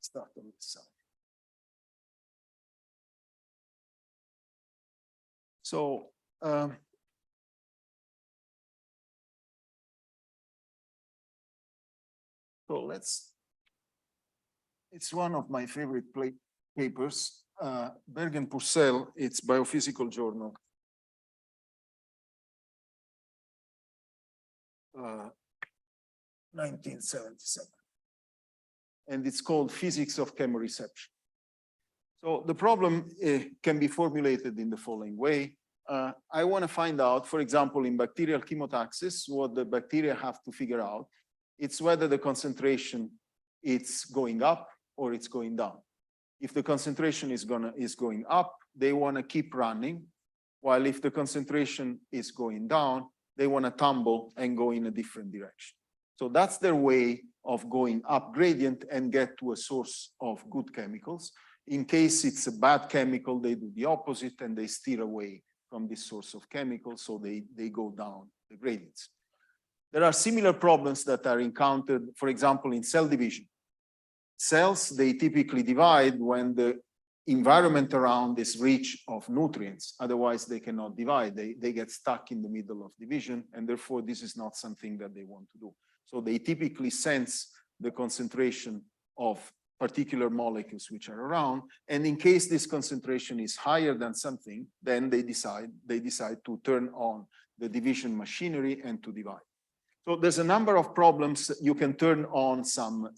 Start on this side. So, it's one of my favorite papers, Bergen-Purcell, it's Biophysical Journal. 1977. And it's called Physics of Chemoreception. So the problem can be formulated in the following way. I want to find out, for example, in bacterial chemotaxis, what the bacteria have to figure out. It's whether the concentration it's going up or it's going down. If the concentration is going up, they want to keep running, while if the concentration is going down, they want to tumble and go in a different direction. So that's their way of going up gradient and get to a source of good chemicals. In case it's a bad chemical, they do the opposite and they steer away from this source of chemicals, so they go down the gradients. There are similar problems that are encountered, for example, in cell division. Cells, they typically divide when the environment around is rich of nutrients. Otherwise, they cannot divide. They get stuck in the middle of division, and therefore, this is not something that they want to do. So they typically sense the concentration of particular molecules which are around, and in case this concentration is higher than something, then they decide to turn on the division machinery and to divide. So there's a number of problems. You can turn on some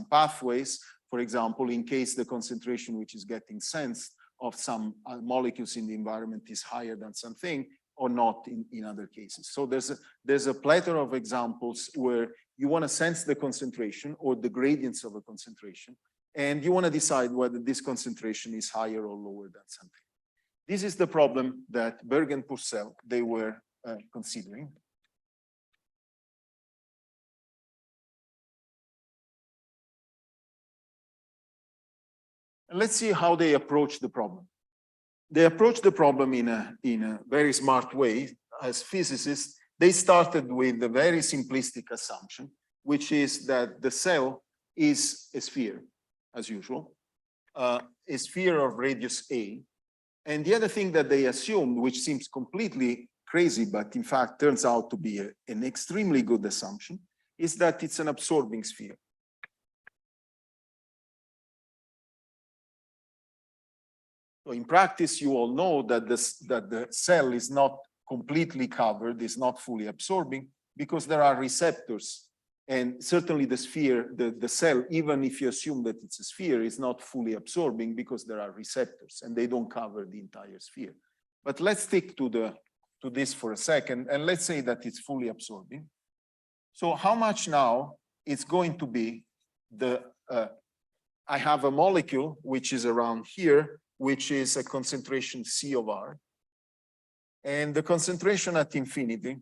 pathways. For example, in case the concentration which is getting sensed of some molecules in the environment is higher than something, or not in other cases. So there's a plethora of examples where you want to sense the concentration or the gradients of a concentration, and you want to decide whether this concentration is higher or lower than something. This is the problem that Bergen-Purcell, they were considering. Let's see how they approach the problem. They approach the problem in a very smart way. As physicists, they started with a very simplistic assumption, which is that the cell is a sphere, as usual, a sphere of radius A. And the other thing that they assumed, which seems completely crazy, but in fact turns out to be an extremely good assumption, is that it's an absorbing sphere. So in practice, you all know that the cell is not completely covered, is not fully absorbing, because there are receptors. And certainly the sphere, the cell, even if you assume that it's a sphere, is not fully absorbing because there are receptors and they don't cover the entire sphere. But let's stick to this for a second, and let's say that it's fully absorbing. So how much now it's going to be I have a molecule which is around here, which is a concentration C of R. And the concentration at infinity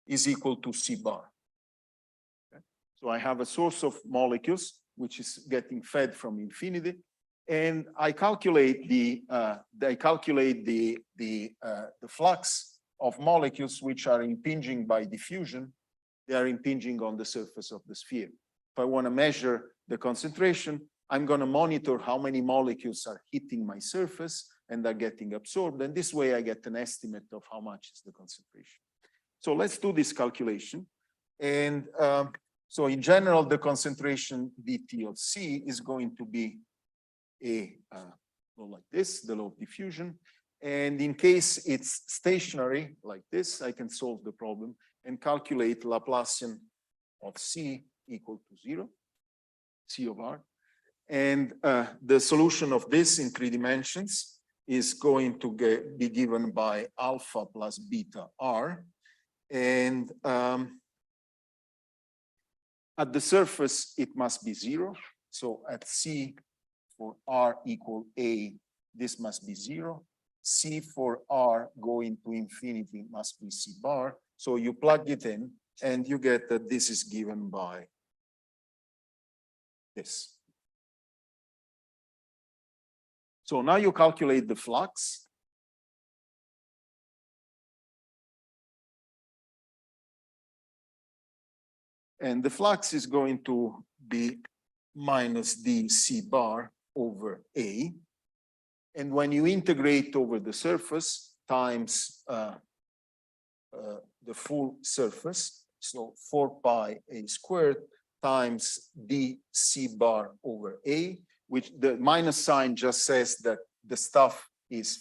is equal to C bar. Okay. So I have a source of molecules, which is getting fed from infinity. And I calculate the flux of molecules which are impinging by diffusion. They are impinging on the surface of the sphere. If I want to measure the concentration, I'm going to monitor how many molecules are hitting my surface and are getting absorbed. And this way I get an estimate of how much is the concentration. So let's do this calculation. And so in general, the concentration dT of C is going to be a law like this, the law of diffusion. And in case it's stationary like this, I can solve the problem and calculate Laplacian of C equal to 0, C of R. And the solution of this in 3 dimensions is going to be given by alpha plus beta R. And at the surface, it must be 0. So at C for R equal A, this must be 0. C for R going to infinity must be C bar. So you plug it in and you get that this is given by this. So now you calculate the flux. And the flux is going to be minus d C bar over A. And when you integrate over the surface times the full surface, so 4 pi A squared times d C bar over A, which the minus sign just says that the stuff is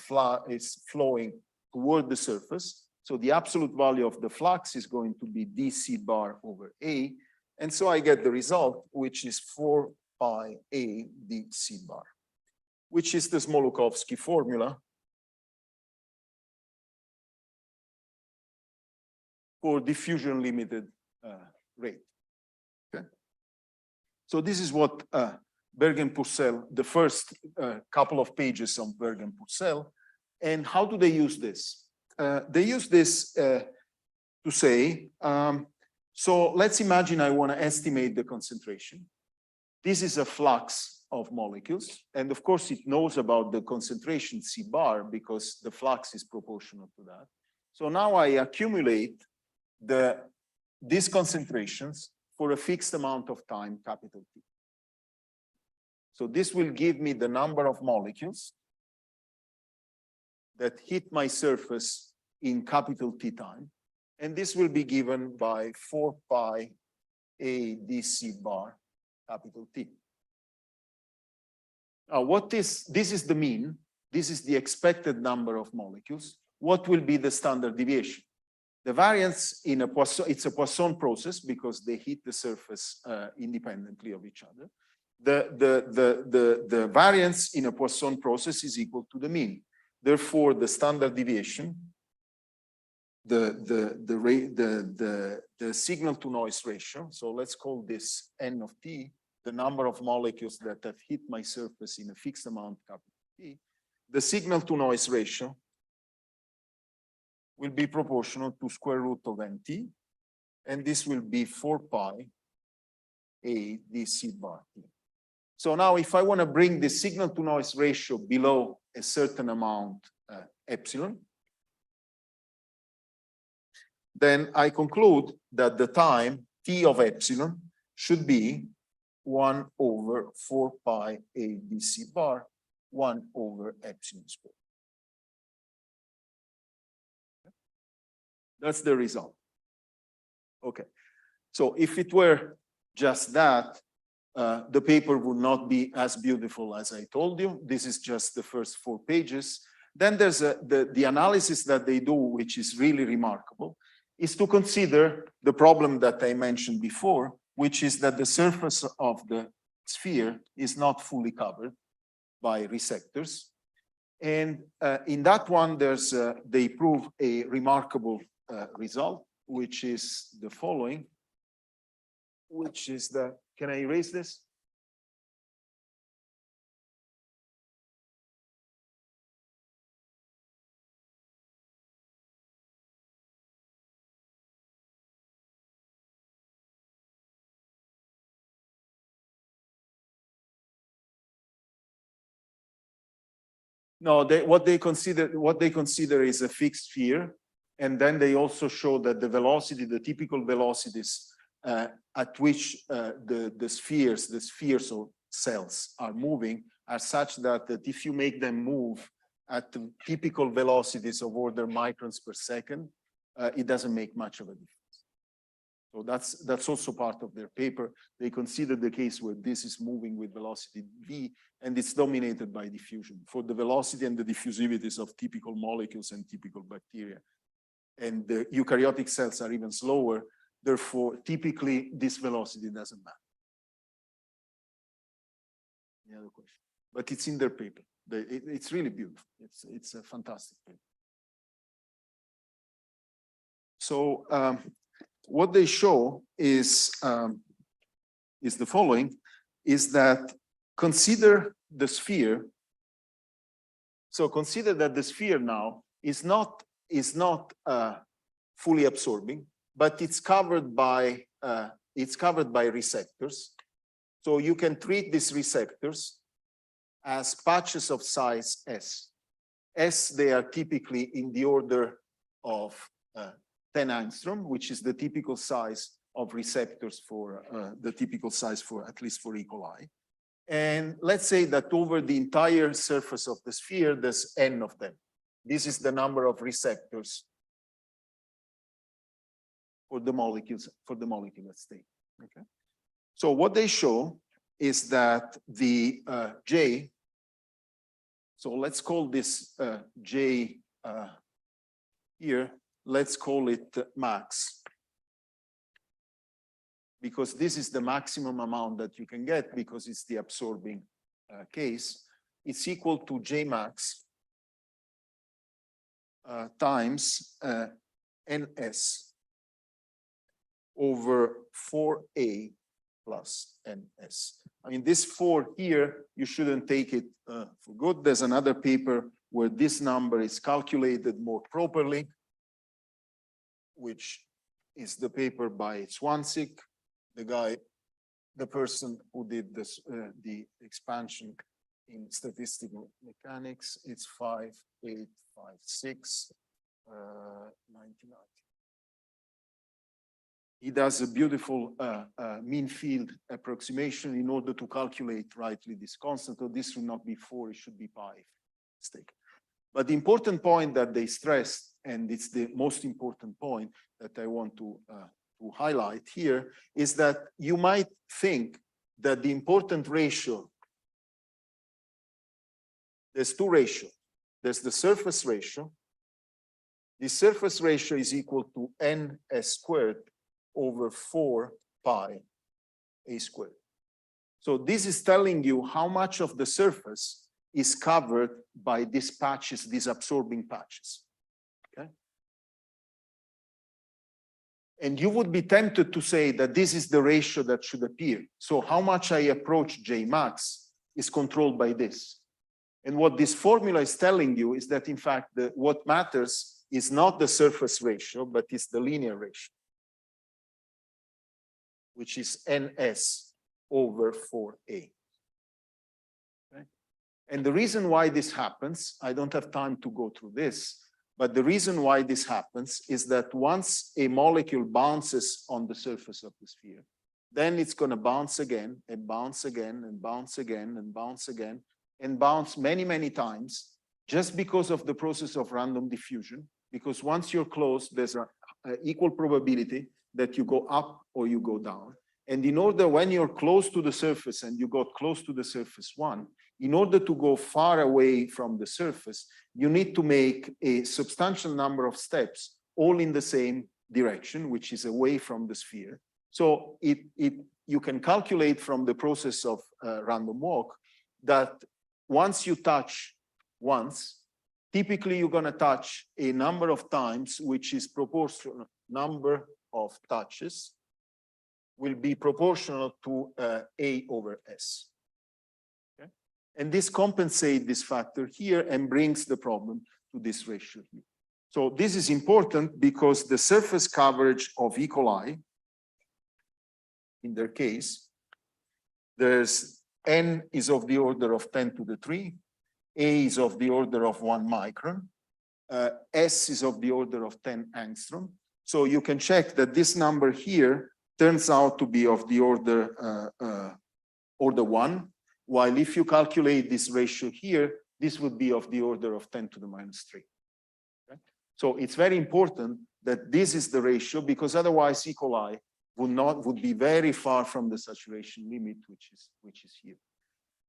flowing toward the surface. So the absolute value of the flux is going to be dC bar over A. And so I get the result, which is 4 pi A dC bar, which is the Smoluchowski formula for diffusion limited rate. Okay. So this is what Bergen-Purcell, the first couple of pages on Bergen-Purcell. And how do they use this? They use this to say, so let's imagine I want to estimate the concentration. This is a flux of molecules. And of course, it knows about the concentration C bar because the flux is proportional to that. So now I accumulate these concentrations for a fixed amount of time, capital T. So this will give me the number of molecules that hit my surface in capital T time. And this will be given by 4 pi A dC bar capital T. Now, this is the mean. This is the expected number of molecules. What will be the standard deviation? The variance in a Poisson, it's a Poisson process because they hit the surface independently of each other. The variance in a Poisson process is equal to the mean. Therefore, the standard deviation, the signal to noise ratio, so let's call this N of T, the number of molecules that have hit my surface in a fixed amount capital T, the signal to noise ratio will be proportional to square root of NT, and this will be 4 pi A dC bar T. So now if I want to bring the signal to noise ratio below a certain amount epsilon, then I conclude that the time T of epsilon should be 1 over 4 pi A dC bar, 1 over epsilon squared. That's the result. Okay. So if it were just that, the paper would not be as beautiful as I told you. This is just the first 4 pages. Then there's the analysis that they do, which is really remarkable, is to consider the problem that I mentioned before, which is that the surface of the sphere is not fully covered by resectors. And in that one, they prove a remarkable result, which is the following, which is that, can I erase this? No, what they consider is a fixed sphere, and then they also show that the velocity, the typical velocities at which the spheres or cells are moving are such that if you make them move at the typical velocities of order microns per second, it doesn't make much of a difference. So that's also part of their paper. They consider the case where this is moving with velocity v, and it's dominated by diffusion for the velocity and the diffusivities of typical molecules and typical bacteria. And the eukaryotic cells are even slower. Therefore, typically, this velocity doesn't matter. Any other question? But it's in their paper. It's really beautiful. It's a fantastic paper. So what they show is the following, is that consider the sphere. So consider that the sphere now is not fully absorbing, but it's covered by receptors. So you can treat these receptors as patches of size S. S, they are typically in the order of 10 angstrom, which is the typical size of receptors for the typical size for at least for E. coli. And let's say that over the entire surface of the sphere, there's N of them. This is the number of receptors for the molecules, for the molecular state. Okay. So what they show is that the J, so let's call this J here, let's call it max, because this is the maximum amount that you can get because it's the absorbing case. It's equal to J max times NS over 4A plus NS. I mean, this 4 here, you shouldn't take it for good. There's another paper where this number is calculated more properly, which is the paper by Swansik, the person who did this, the expansion in statistical mechanics. It's 5856, 1990. He does a beautiful mean field approximation in order to calculate rightly this constant. So this should not be 4, it should be pi. Mistake. But the important point that they stressed, and it's the most important point that I want to highlight here, is that you might think that the important ratio, there's two ratios. There's the surface ratio. The surface ratio is equal to NS squared over 4 pi A squared. So this is telling you how much of the surface is covered by these patches, these absorbing patches. Okay. And you would be tempted to say that this is the ratio that should appear. So how much I approach J max is controlled by this. And what this formula is telling you is that, in fact, what matters is not the surface ratio, but it's the linear ratio, which is NS over 4A. Okay? And the reason why this happens, I don't have time to go through this, but the reason why this happens is that once a molecule bounces on the surface of the sphere, then it's going to bounce again and bounce again and bounce again and bounce again and bounce many, many times just because of the process of random diffusion. Because once you're close, there's an equal probability that you go up or you go down. And in order, when you're close to the surface and you got close to the surface one, in order to go far away from the surface, you need to make a substantial number of steps, all in the same direction, which is away from the sphere. So you can calculate from the process of random walk that once you touch once, typically you're going to touch a number of times, which is proportional. Number of touches will be proportional to A over S. Okay? And this compensates this factor here and brings the problem to this ratio here. So this is important because the surface coverage of E. coli, in their case, there's N is of the order of 10 to the 3, A is of the order of 1 micron, S is of the order of 10 angstrom. So you can check that this number here turns out to be of the order 1, while if you calculate this ratio here, this would be of the order of 10 to the minus 3. Okay? So it's very important that this is the ratio, because otherwise E. coli would be very far from the saturation limit, which is here.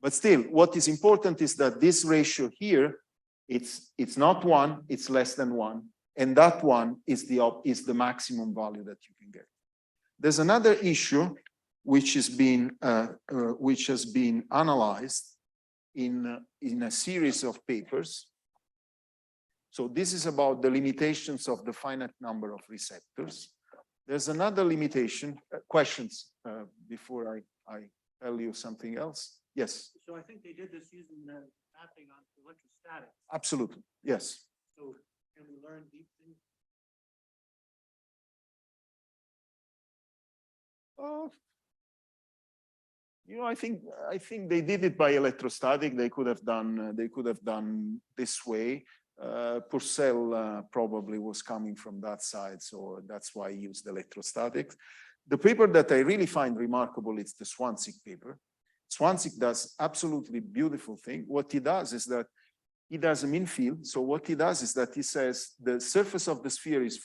But still, what is important is that this ratio here, it's not 1, it's less than 1, and that one is the maximum value that you can get. There's another issue which has been analyzed in a series of papers. So this is about the limitations of the finite number of receptors. There's another limitation. Questions before I tell you something else? Yes. So I think they did this using the mapping on electrostatics. Absolutely. Yes. So can we learn deep things? I think they did it by electrostatic. They could have done this way. Purcell probably was coming from that side, so that's why he used electrostatics. The paper that I really find remarkable is the Swansea paper. Swansea does absolutely beautiful thing. What he does is that he does a mean field. So what he does is that he says the surface of the sphere is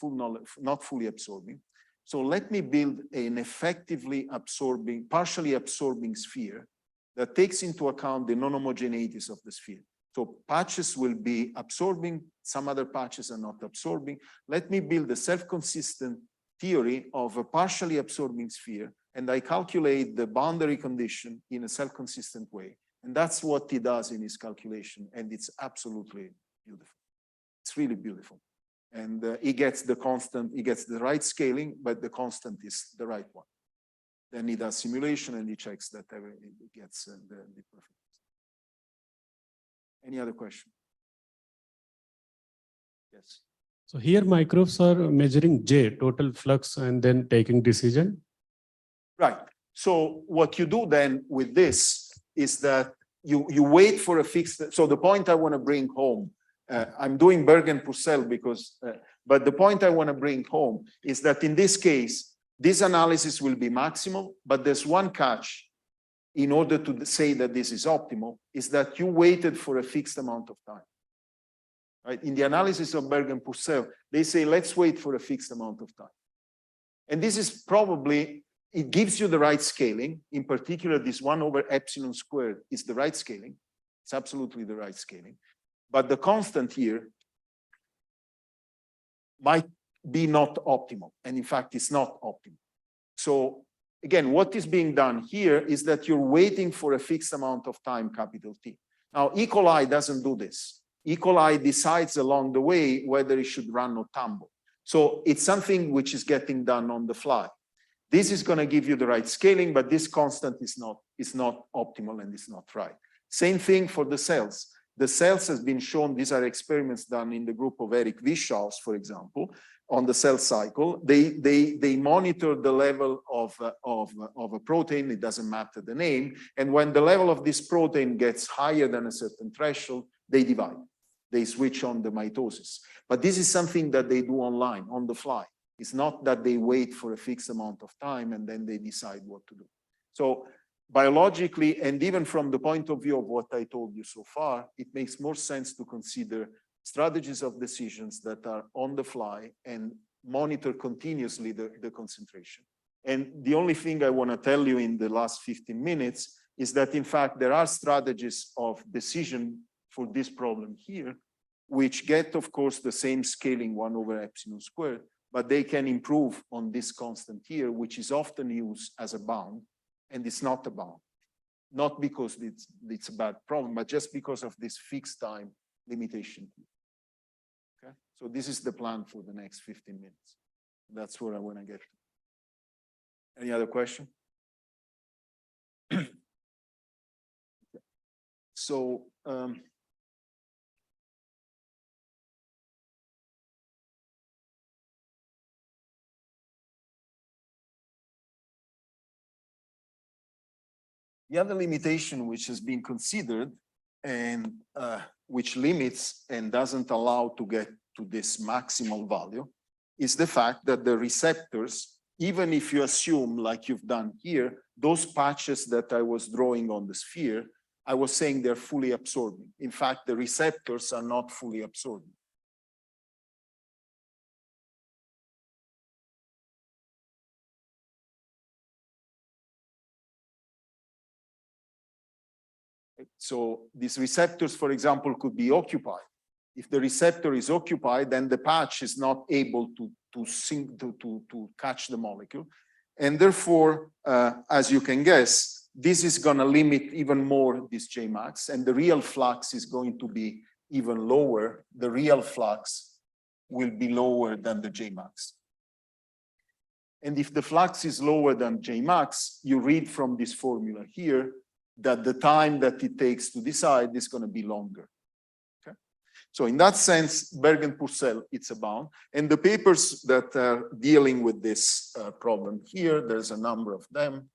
not fully absorbing. So let me build an effectively absorbing, partially absorbing sphere that takes into account the non-homogeneities of the sphere. So patches will be absorbing, some other patches are not absorbing. Let me build a self-consistent theory of a partially absorbing sphere, and I calculate the boundary condition in a self-consistent way. And that's what he does in his calculation, and it's absolutely beautiful. It's really beautiful. And he gets the constant, he gets the right scaling, but the constant is the right one. Then he does simulation and he checks that he gets the perfect. Any other question? Yes. So here microbes are measuring J, total flux, and then taking decision. Right. So what you do then with this is that you wait for a fixed, so the point I want to bring home, I'm doing Berg and Purcell because, but the point I want to bring home is that in this case, this analysis will be maximal, but there's one catch in order to say that this is optimal, is that you waited for a fixed amount of time. Right? In the analysis of Berg and Purcell, they say, let's wait for a fixed amount of time. And this is probably, it gives you the right scaling. In particular, this 1/epsilon² is the right scaling. It's absolutely the right scaling. But the constant here might be not optimal. And in fact, it's not optimal. So again, what is being done here is that you're waiting for a fixed amount of time, capital T. Now, E. coli doesn't do this. E. coli decides along the way whether it should run or tumble. So it's something which is getting done on the fly. This is going to give you the right scaling, but this constant is not optimal and is not right. Same thing for the cells. The cells has been shown, these are experiments done in the group of Eric Wischhaus, for example, on the cell cycle. They monitor the level of a protein, it doesn't matter the name, and when the level of this protein gets higher than a certain threshold, they divide. They switch on the mitosis. But this is something that they do online, on the fly. It's not that they wait for a fixed amount of time and then they decide what to do. So biologically, and even from the point of view of what I told you so far, it makes more sense to consider strategies of decisions that are on the fly and monitor continuously the concentration. And the only thing I want to tell you in the last 15 minutes is that, in fact, there are strategies of decision for this problem here, which get, of course, the same scaling 1/epsilon², but they can improve on this constant here, which is often used as a bound, and it's not a bound. Not because it's a bad problem, but just because of this fixed time limitation. Okay, so this is the plan for the next 15 minutes. That's where I want to get to. Any other question? So, the other limitation which has been considered and which limits and doesn't allow to get to this maximal value is the fact that the receptors, even if you assume, like you've done here, those patches that I was drawing on the sphere, I was saying they're fully absorbing. In fact, the receptors are not fully absorbing. So these receptors, for example, could be occupied. If the receptor is occupied, then the patch is not able to catch the molecule. And therefore, as you can guess, this is going to limit even more this Jmax, and the real flux is going to be even lower. The real flux will be lower than the Jmax. And if the flux is lower than Jmax, you read from this formula here that the time that it takes to decide is going to be longer. Okay? So in that sense, Bergen-Purcell, it's a bound. And the papers that are dealing with this problem here, there's a number of them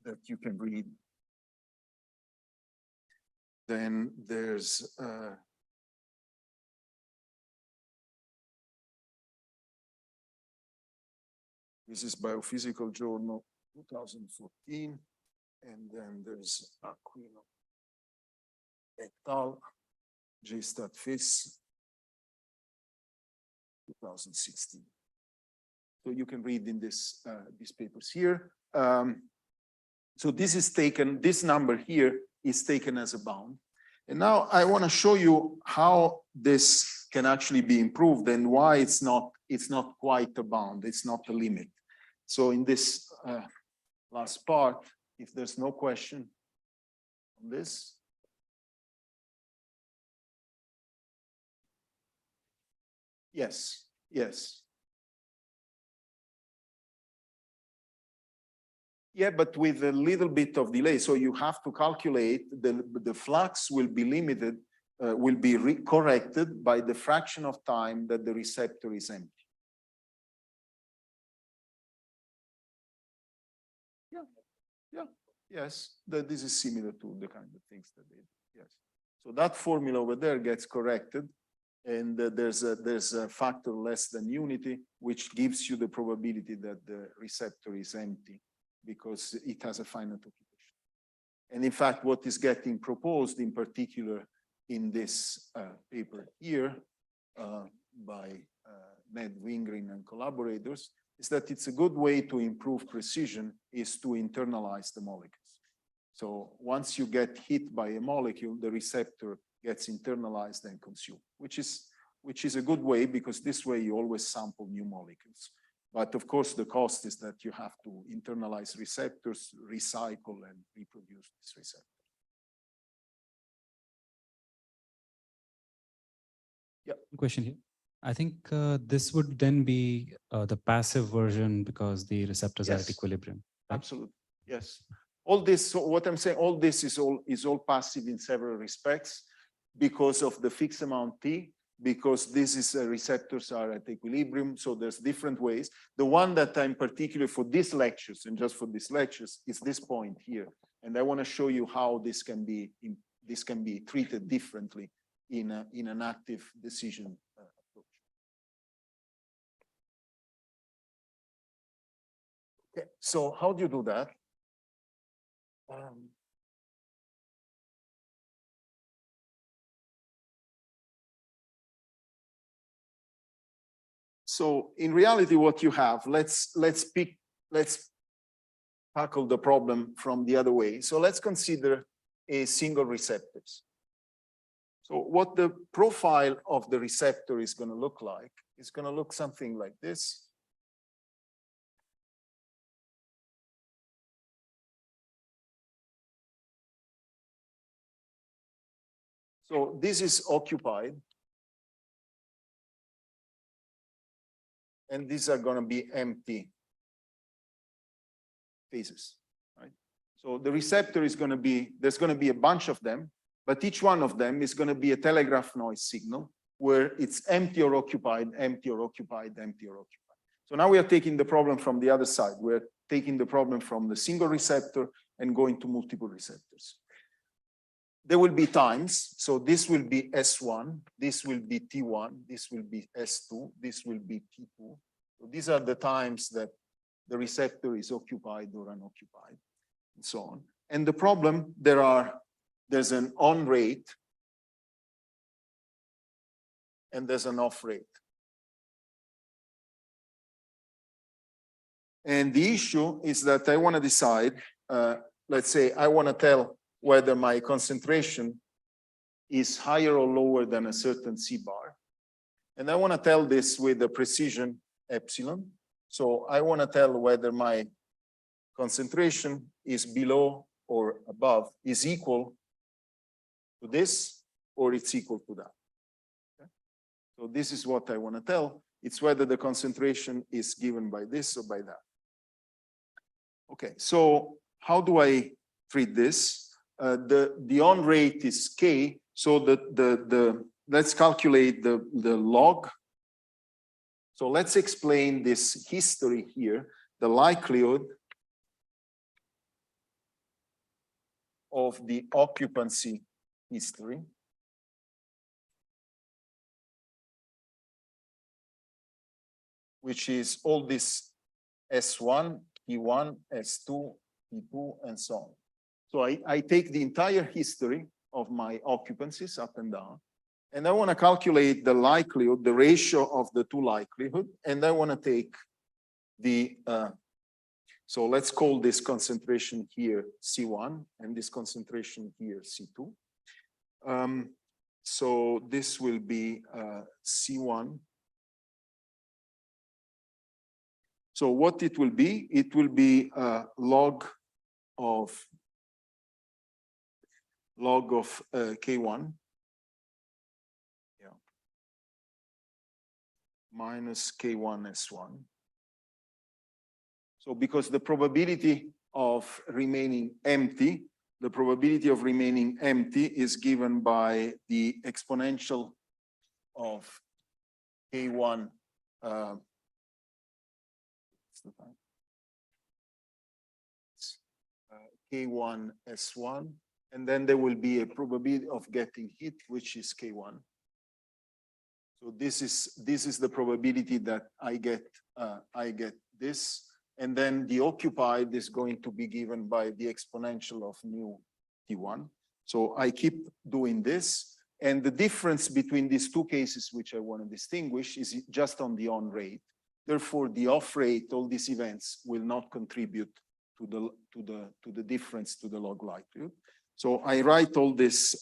that you can read. Then there's this is Biophysical Journal 2014, and then there's Aquino et al. J-Stat-Fis 2016. So you can read in this these papers here. So this is taken, this number here is taken as a bound. And now I want to show you how this can actually be improved and why it's not quite a bound, it's not a limit. So in this last part, if there's no question on this. Yes, yes. Yeah, but with a little bit of delay. So you have to calculate the flux will be limited, will be corrected by the fraction of time that the receptor is empty. Yeah, yeah, yes. This is similar to the kind of things that they do. Yes. So that formula over there gets corrected, and there's a factor less than unity, which gives you the probability that the receptor is empty, because it has a finite occupation. And in fact, what is getting proposed in particular in this paper here by Ned Wingren and collaborators is that it's a good way to improve precision is to internalize the molecules. So once you get hit by a molecule, the receptor gets internalized and consumed, which is a good way, because this way you always sample new molecules. But of course, the cost is that you have to internalize receptors, recycle, and reproduce this receptor. Yeah. Question here. I think this would then be the passive version because the receptors are at equilibrium. Right? Absolutely. Yes. All this, so what I'm saying, all this is all passive in several respects because of the fixed amount T, because this is receptors are at equilibrium. So there's different ways. The one that I'm particular for these lectures and just for these lectures is this point here. And I want to show you how this can be treated differently in an active decision approach. Okay, so how do you do that? So in reality, what you have, let's tackle the problem from the other way. So let's consider a single receptors. So what the profile of the receptor is going to look like is going to look something like this. So this is occupied. And these are going to be empty phases, right? So the receptor is going to be, there's going to be a bunch of them, but each one of them is going to be a telegraph noise signal where it's empty or occupied, empty or occupied, empty or occupied. So now we are taking the problem from the other side. We're taking the problem from the single receptor and going to multiple receptors. There will be times, so this will be S1, this will be T1, this will be S2, this will be T2. So these are the times that the receptor is occupied or unoccupied, and so on. And the problem, there's an on rate, and there's an off rate. And the issue is that I want to decide let's say I want to tell whether my concentration is higher or lower than a certain C bar. And I want to tell this with a precision epsilon. So I want to tell whether my concentration is below or above, is equal to this, or it's equal to that. Okay? So this is what I want to tell. It's whether the concentration is given by this or by that. Okay, so how do I treat this? The on rate is K, so let's calculate the log. So let's explain this history here, the likelihood of the occupancy history. Which is all this S1, P1, S2, P2, and so on. So I take the entire history of my occupancies up and down, and I want to calculate the likelihood, the ratio of the two likelihood, and I want to take the, so let's call this concentration here C1, and this concentration here C2. So this will be C1. So what it will be log of K1, yeah, minus K1 S1. So because the probability of remaining empty, is given by the exponential of K1 K1 S1, and then there will be a probability of getting hit, which is K1. So this is the probability that I get this, and then the occupied is going to be given by the exponential of mu T1. So I keep doing this, and the difference between these two cases, which I want to distinguish, is just on the on rate. Therefore, the off rate, all these events will not contribute to the difference to the log likelihood. So I write all this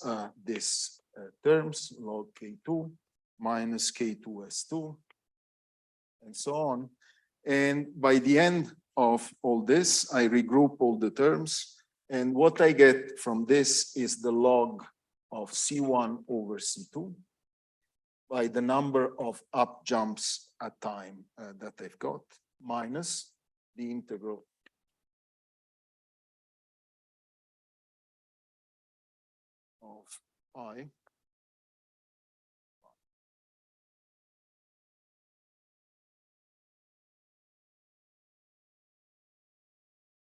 terms, log K2 minus K2 S2, and so on. And by the end of all this, I regroup all the terms. And what I get from this is the log of C1 over C2 by the number of up jumps at time that I've got, minus the integral of I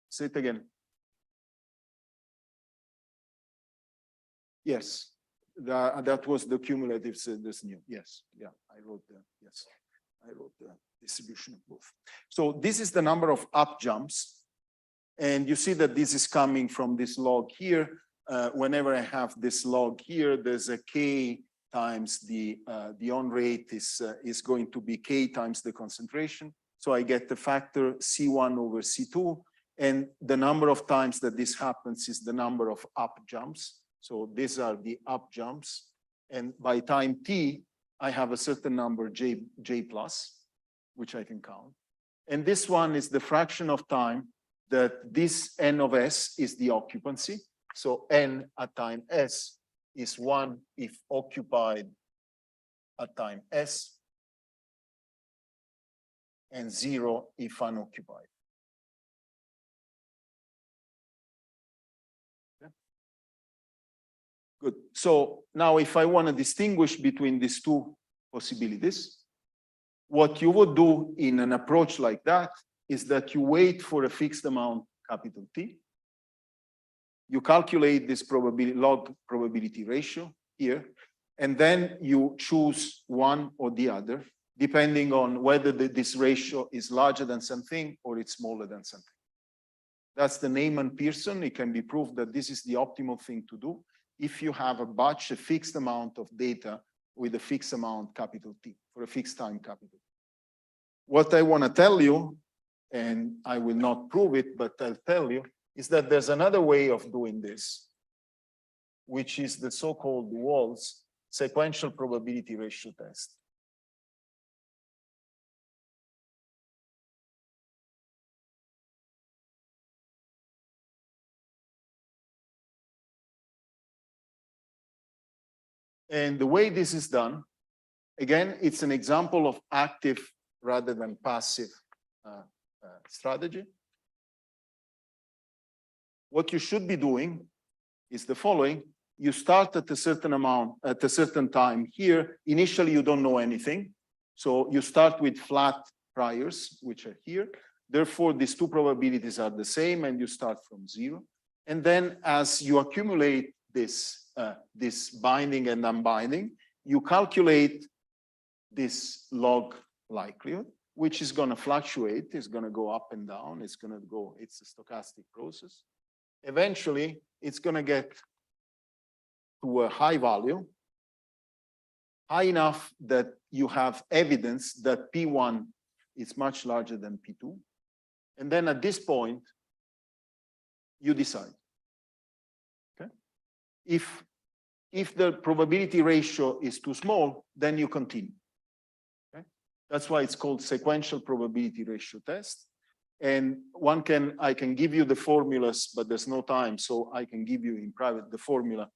say it again. Yes, that was the cumulative, this new. Yes, yeah, I wrote the, yes, I wrote the distribution of both. So this is the number of up jumps. And you see that this is coming from this log here. Whenever I have this log here, there's a K times the on rate is going to be K times the concentration. So I get the factor C1 over C2. And the number of times that this happens is the number of up jumps. So these are the up jumps. And by time t, I have a certain number J plus, which I can count. And this one is the fraction of time that this N of S is the occupancy. So N at time S is 1 if occupied at time S, and 0 if unoccupied. Good. So now if I want to distinguish between these two possibilities, what you would do in an approach like that is that you wait for a fixed amount, capital T. You calculate this probability, log probability ratio here, and then you choose one or the other, depending on whether this ratio is larger than something or it's smaller than something. That's the Neyman-Pearson. It can be proved that this is the optimal thing to do if you have a batch, a fixed amount of data with a fixed amount, capital T, for a fixed time, capital T. What I want to tell you, and I will not prove it, but I'll tell you, is that there's another way of doing this, which is the so-called Walls sequential probability ratio test. And the way this is done, again, it's an example of active rather than passive strategy. What you should be doing is the following. You start at a certain amount, at a certain time here. Initially, you don't know anything. So you start with flat priors, which are here. Therefore, these two probabilities are the same, and you start from 0. And then as you accumulate this binding and unbinding, you calculate this log likelihood, which is going to fluctuate. It's going to go up and down. It's going to go, it's a stochastic process. Eventually, it's going to get to a high value, high enough that you have evidence that P1 is much larger than P2. And then at this point, you decide. Okay? If the probability ratio is too small, then you continue. Okay? That's why it's called sequential probability ratio test. And I can give you the formulas, but there's no time, so I can give you in private the formula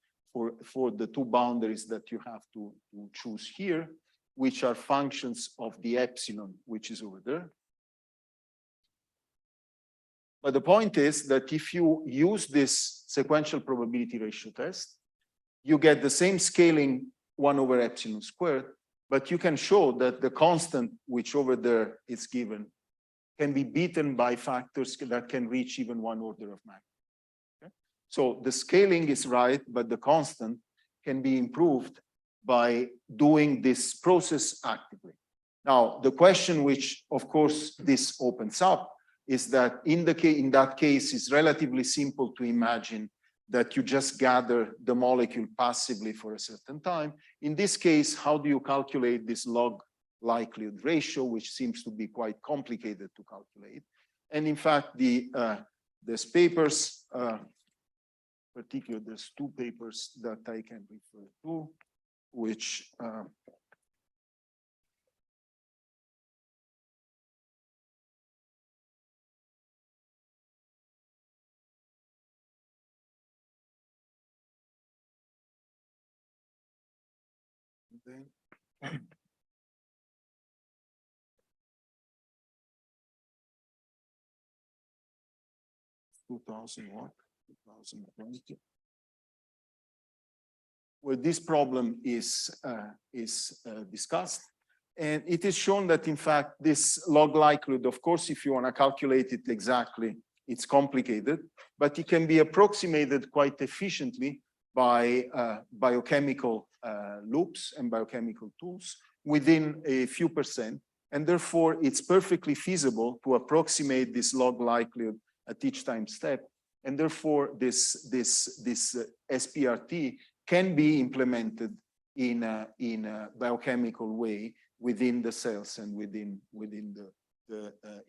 for the two boundaries that you have to choose here, which are functions of the epsilon, which is over there. But the point is that if you use this sequential probability ratio test, you get the same scaling 1 over epsilon squared, but you can show that the constant, which over there is given, can be beaten by factors that can reach even 1 order of magnitude. Okay? So the scaling is right, but the constant can be improved by doing this process actively. Now, the question which, of course, this opens up is that in that case, it's relatively simple to imagine that you just gather the molecule passively for a certain time. In this case, how do you calculate this log likelihood ratio, which seems to be quite complicated to calculate? And in fact, there's papers, particularly there's two papers that I can refer to, which then 2020, where this problem is discussed. And it is shown that, in fact, this log likelihood, of course, if you want to calculate it exactly, it's complicated, but it can be approximated quite efficiently by biochemical loops and biochemical tools within a few percent. And therefore, it's perfectly feasible to approximate this log likelihood at each time step. And therefore, this SPRT can be implemented in a biochemical way within the cells and within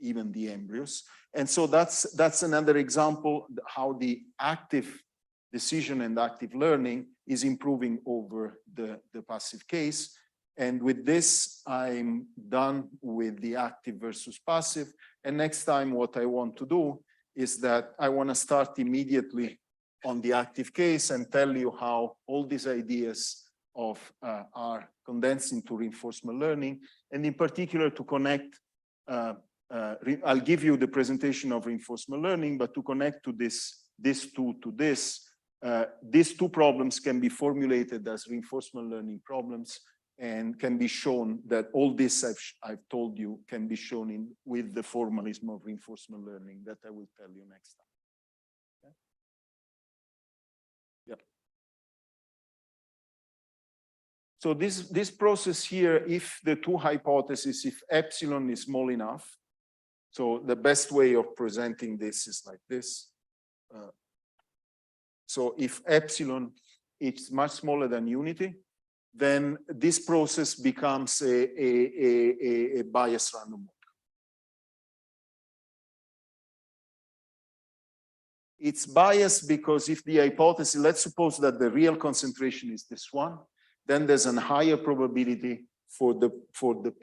even the embryos. And so that's another example how the active decision and active learning is improving over the passive case. And with this, I'm done with the active versus passive. And next time, what I want to do is that I want to start immediately on the active case and tell you how all these ideas are condensed into reinforcement learning, and in particular to connect, I'll give you the presentation of reinforcement learning, but to connect to these two problems can be formulated as reinforcement learning problems, and can be shown that all this I've told you can be shown with the formalism of reinforcement learning that I will tell you next time. Okay? Yep. So this process here, if the two hypotheses, if epsilon is small enough, so the best way of presenting this is like this. So if epsilon is much smaller than unity, then this process becomes a biased random walk. It's biased because if the hypothesis, let's suppose that the real concentration is this one, then there's a higher probability for the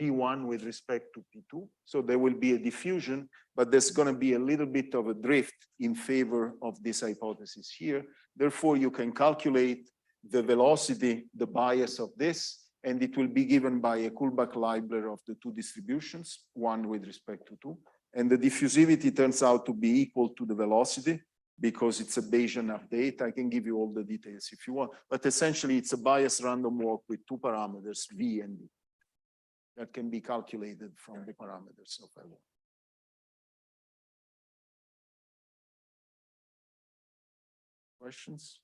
P1 with respect to P2. So there will be a diffusion, but there's going to be a little bit of a drift in favor of this hypothesis here. Therefore, you can calculate the velocity, the bias of this, and it will be given by a Kullback-Leibler of the two distributions, one with respect to two. And the diffusivity turns out to be equal to the velocity because it's a Bayesian update. I can give you all the details if you want, but essentially it's a biased random walk with two parameters, V and D, that can be calculated from the parameters of L1. Questions?